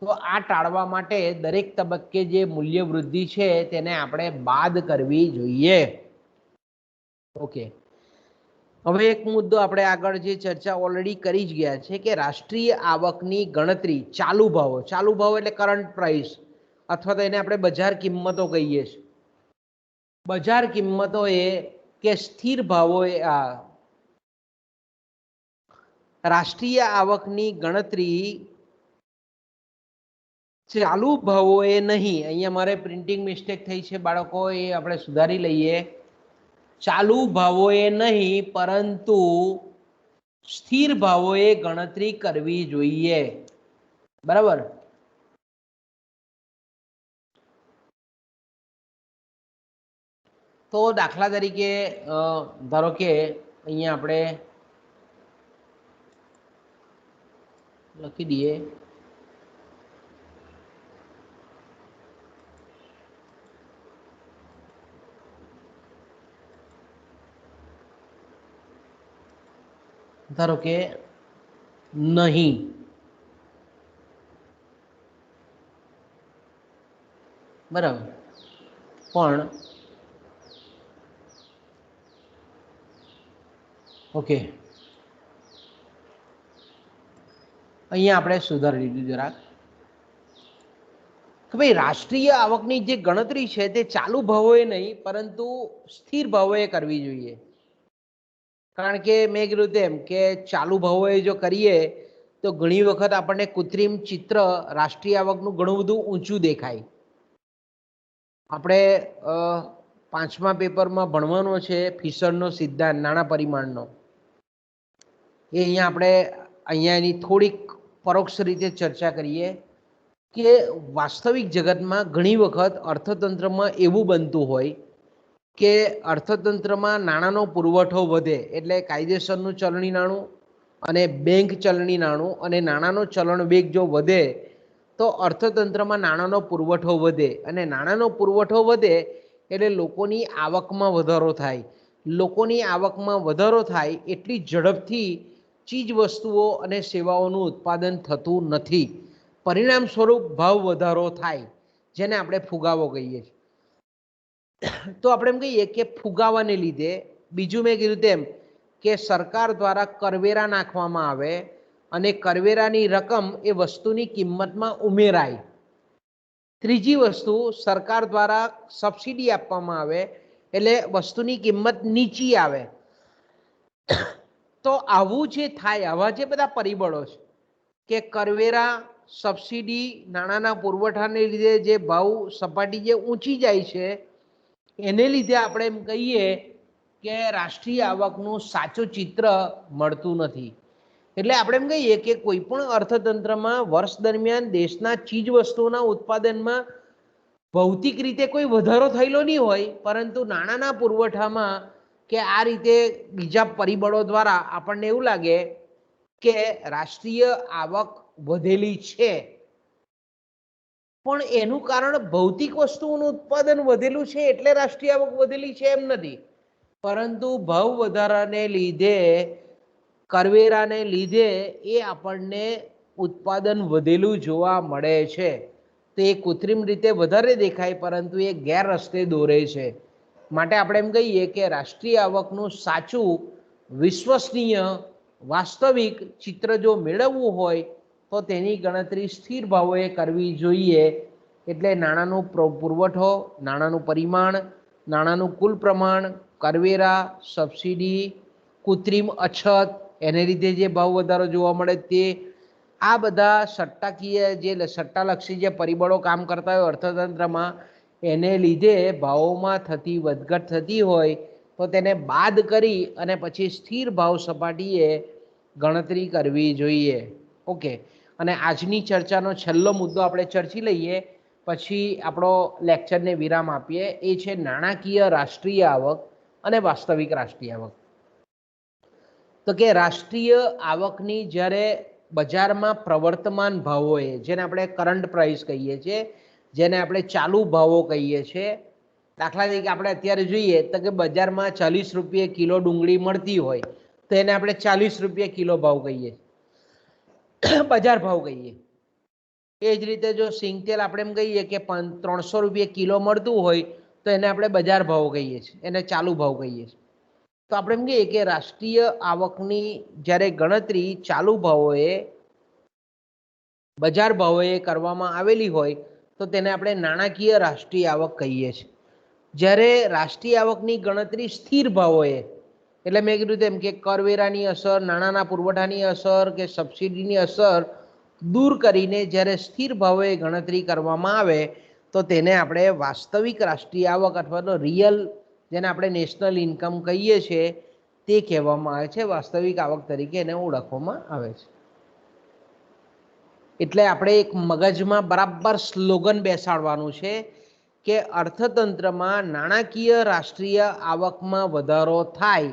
તો આ ટાળવા માટે દરેક તબક્કે જે મૂલ્ય વૃદ્ધિ છે તેને આપણે બાદ કરવી જોઈએ. ઓકે, હવે એક મુદ્દો આપણે આગળ જે ચર્ચા ઓલરેડી કરી જ ગયા છે કે રાષ્ટ્રીય આવકની ગણતરી ચાલુ ભાવો, ચાલુ ભાવ એટલે કરંટ પ્રાઇસ અથવા તો એને આપણે બજાર કિંમતો કહીએ છીએ. બજાર કિંમતો એ કે સ્થિર ભાવો એ રાષ્ટ્રીય આવકની ગણતરી ચાલુ ભાવો એ નહીં. અહીંયા મારે પ્રિન્ટિંગ મિસ્ટેક થઈ છે બાળકો, એ આપણે સુધારી લઈએ. ચાલુ ભાવોએ નહીં પરંતુ સ્થિર ભાવોએ ગણતરી કરવી જોઈએ. બરાબર. તો દાખલા તરીકે ધારો કે અહીંયા આપણે લખી દઈએ ધારો કે નહીં, બરાબર, પણ ઓકે અહીંયા આપણે સુધારી લીધું જરાક કે ભાઈ રાષ્ટ્રીય આવકની જે ગણતરી છે તે ચાલુ ભાવોએ નહીં પરંતુ સ્થિર ભાવોએ કરવી જોઈએ. કારણ કે મેં કીધું તેમ કે ચાલુ ભાવોએ જો કરીએ તો ઘણી વખત આપણને કૃત્રિમ ચિત્ર રાષ્ટ્રીય આવકનું ઘણું બધું ઊંચું દેખાય. આપણે 5મા પેપરમાં ભણવાનો છે ફિશરનો સિદ્ધાંત નાણાં પરિમાણનો. એ અહીંયા એની થોડીક પરોક્ષ રીતે ચર્ચા કરીએ કે વાસ્તવિક જગતમાં ઘણી વખત અર્થતંત્રમાં એવું બનતું હોય કે અર્થતંત્રમાં નાણાંનો પુરવઠો વધે એટલે કાયદેસરનું ચલણી નાણું અને બેંક ચલણી નાણું અને નાણાંનો ચલણ વેગ જો વધે તો અર્થતંત્રમાં નાણાંનો પુરવઠો વધે અને નાણાંનો પુરવઠો વધે એટલે લોકોની આવકમાં વધારો થાય. લોકોની આવકમાં વધારો થાય એટલી ઝડપથી ચીજ વસ્તુઓ અને સેવાઓનું ઉત્પાદન થતું નથી. પરિણામ સ્વરૂપ ભાવ વધારો થાય જેને આપણે ફુગાવો કહીએ છીએ. તો આપણે એમ કહીએ કે ફુગાવાને લીધે બીજું મેં કીધું તેમ કે સરકાર દ્વારા કરવેરા નાખવામાં આવે અને કરવેરાની રકમ એ વસ્તુની કિંમતમાં ઉમેરાય. ત્રીજી વસ્તુ સરકાર દ્વારા સબસિડી આપવામાં આવે એટલે વસ્તુની કિંમત નીચી આવે. તો આવું જે થાય આવા જે બધા પરિબળો છે કે કરવેરા, સબસિડી, નાણાંના પુરવઠાને લીધે જે ભાવ સપાટી જે ઊંચી જાય છે એને લીધે આપણે એમ કહીએ કે રાષ્ટ્રીય આવકનું સાચું ચિત્ર મળતું નથી. એટલે આપણે એમ કહીએ કે કોઈ પણ અર્થતંત્રમાં વર્ષ દરમિયાન દેશના ચીજ વસ્તુઓના ઉત્પાદનમાં ભૌતિક રીતે કોઈ વધારો થયેલો નહીં હોય પરંતુ નાણાંના પુરવઠામાં કે આ રીતે બીજા પરિબળો દ્વારા આપણને એવું લાગે કે રાષ્ટ્રીય આવક વધેલી છે. પણ એનું કારણ ભૌતિક વસ્તુઓનું ઉત્પાદન વધેલું છે એટલે રાષ્ટ્રીય આવક વધેલી છે એમ નથી, પરંતુ ભાવ વધારાને લીધે, કરવેરાને લીધે એ આપણને ઉત્પાદન વધેલું જોવા મળે છે. તો એ કૃત્રિમ રીતે વધારે દેખાય પરંતુ એ ગેરરસ્તે દોરે છે. માટે આપણે એમ કહીએ કે રાષ્ટ્રીય આવકનું સાચું, વિશ્વસનીય, વાસ્તવિક ચિત્ર જો મેળવવું હોય તો તેની ગણતરી સ્થિર ભાવોએ કરવી જોઈએ. એટલે નાણાંનો પુરવઠો, નાણાંનું પરિમાણ, નાણાંનું કુલ પ્રમાણ, કરવેરા, સબસિડી, કૃત્રિમ અછત એને લીધે જે ભાવ વધારો જોવા મળે તે, આ બધા સટ્ટાકીય જે સટ્ટાલક્ષી જે પરિબળો કામ કરતા હોય અર્થતંત્રમાં એને લીધે ભાવોમાં થતી વધઘટ થતી હોય તો તેને બાદ કરી અને પછી સ્થિર ભાવ સપાટીએ ગણતરી કરવી જોઈએ. ઓકે, અને આજની ચર્ચાનો છેલ્લો મુદ્દો આપણે ચર્ચી લઈએ પછી આપણો લેક્ચરને વિરામ આપીએ. એ છે નાણાકીય રાષ્ટ્રીય આવક અને વાસ્તવિક રાષ્ટ્રીય આવક. તો કે રાષ્ટ્રીય આવકની જ્યારે બજારમાં પ્રવર્તમાન ભાવોએ, જેને આપણે કરંટ પ્રાઇસ કહીએ છીએ, જેને આપણે ચાલુ ભાવો કહીએ છીએ, દાખલા તરીકે આપણે અત્યારે જોઈએ તો કે બજારમાં 40 રૂપિયે કિલો ડુંગળી મળતી હોય તો એને આપણે 40 રૂપિયે કિલો ભાવ કહીએ, બજાર ભાવ કહીએ. એ જ રીતે જો સિંગ તેલ આપણે એમ કહીએ કે 300 રૂપિયે કિલો મળતું હોય તો એને આપણે બજાર ભાવ કહીએ છીએ, એને ચાલુ ભાવ કહીએ છીએ. તો આપણે એમ કહીએ કે રાષ્ટ્રીય આવકની જ્યારે ગણતરી ચાલુ ભાવોએ, બજાર ભાવોએ કરવામાં આવેલી હોય તો તેને આપણે નાણાકીય રાષ્ટ્રીય આવક કહીએ છીએ. જ્યારે રાષ્ટ્રીય આવકની ગણતરી સ્થિર ભાવોએ, એટલે મેં કીધું તેમ કે કરવેરાની અસર, નાણાંના પુરવઠાની અસર કે સબસિડીની અસર દૂર કરીને જ્યારે સ્થિર ભાવોએ ગણતરી કરવામાં આવે તો તેને આપણે વાસ્તવિક રાષ્ટ્રીય આવક અથવા તો રિયલ જેને આપણે નેશનલ ઇન્કમ કહીએ છીએ તે કહેવામાં આવે છે, વાસ્તવિક આવક તરીકે એને ઓળખવામાં આવે છે. એટલે આપણે એક મગજમાં બરાબર સ્લોગન બેસાડવાનું છે કે અર્થતંત્રમાં નાણાકીય રાષ્ટ્રીય આવકમાં વધારો થાય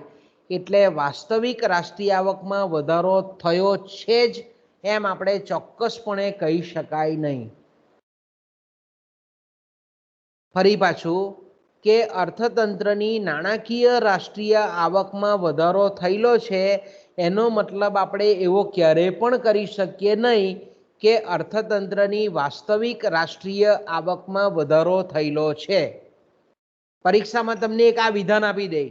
એટલે વાસ્તવિક રાષ્ટ્રીય આવકમાં વધારો થયો છે જ એમ આપણે ચોક્કસપણે કહી શકાય નહીં. ફરી પાછું કે અર્થતંત્રની નાણાકીય રાષ્ટ્રીય આવકમાં વધારો થયેલો છે એનો મતલબ આપણે એવો ક્યારેય પણ કરી શકીએ નહીં કે અર્થતંત્રની વાસ્તવિક રાષ્ટ્રીય આવકમાં વધારો થયેલો છે. પરીક્ષામાં તમને એક આ વિધાન આપી દે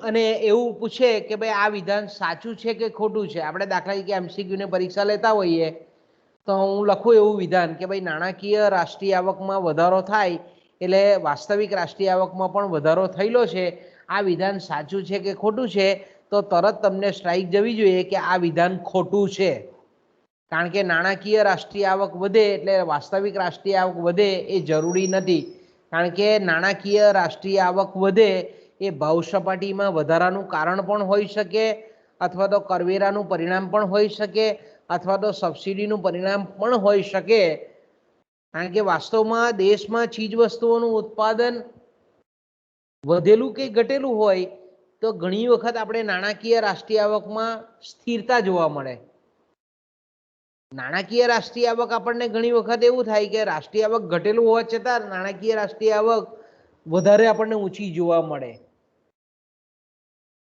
અને એવું પૂછે કે ભાઈ આ વિધાન સાચું છે કે ખોટું છે. આપણે દાખલા તરીકે એમસીક્યુને પરીક્ષા લેતા હોઈએ તો હું લખું એવું વિધાન કે ભાઈ નાણાકીય રાષ્ટ્રીય આવકમાં વધારો થાય એટલે વાસ્તવિક રાષ્ટ્રીય આવકમાં પણ વધારો થયેલો છે. આ વિધાન સાચું છે કે ખોટું છે? તો તરત તમને સ્ટ્રાઇક જવી જોઈએ કે આ વિધાન ખોટું છે. કારણ કે નાણાકીય રાષ્ટ્રીય આવક વધે એટલે વાસ્તવિક રાષ્ટ્રીય આવક વધે એ જરૂરી નથી. કારણ કે નાણાકીય રાષ્ટ્રીય આવક વધે એ ભાવ સપાટીમાં વધારાનું કારણ પણ હોઈ શકે, અથવા તો કરવેરાનું પરિણામ પણ હોઈ શકે, અથવા તો સબસિડીનું પરિણામ પણ હોઈ શકે. કારણ કે વાસ્તવમાં દેશમાં ચીજ વસ્તુઓનું ઉત્પાદન વધેલું કે ઘટેલું હોય તો ઘણી વખત આપણે નાણાકીય રાષ્ટ્રીય આવકમાં સ્થિરતા જોવા મળે. નાણાકીય રાષ્ટ્રીય આવક આપણને ઘણી વખત એવું થાય કે રાષ્ટ્રીય આવક ઘટેલું હોવા છતાં નાણાકીય રાષ્ટ્રીય આવક વધારે આપણને ઊંચી જોવા મળે.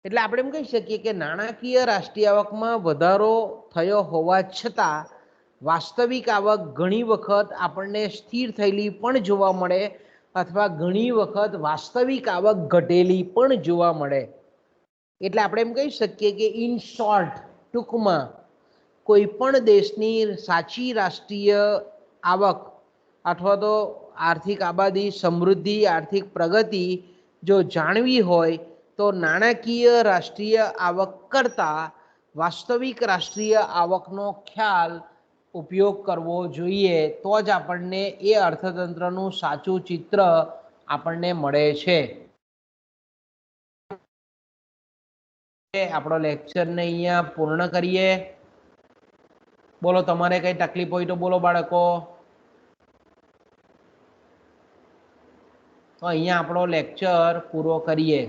એટલે આપણે એમ કહી શકીએ કે નાણાકીય રાષ્ટ્રીય આવકમાં વધારો થયો હોવા છતાં વાસ્તવિક આવક ઘણી વખત આપણને સ્થિર થયેલી પણ જોવા મળે, અથવા ઘણી વખત વાસ્તવિક આવક ઘટેલી પણ જોવા મળે. એટલે આપણે એમ કહી શકીએ કે ઇન શોર્ટ, ટૂંકમાં, કોઈ પણ દેશની સાચી રાષ્ટ્રીય આવક અથવા તો આર્થિક આબાદી, સમૃદ્ધિ, આર્થિક પ્રગતિ જો જાણવી હોય તો નાણાકીય રાષ્ટ્રીય આવક કરતાં વાસ્તવિક રાષ્ટ્રીય આવકનો ખ્યાલ ઉપયોગ કરવો જોઈએ. તો જ આપણને એ અર્થતંત્રનું સાચું ચિત્ર આપણને મળે છે. આપણો લેક્ચરને અહીંયા પૂર્ણ કરીએ. બોલો, તમારે કઈ તકલીફ હોય તો બોલો બાળકો. તો અહીંયા આપણો લેક્ચર પૂરો કરીએ.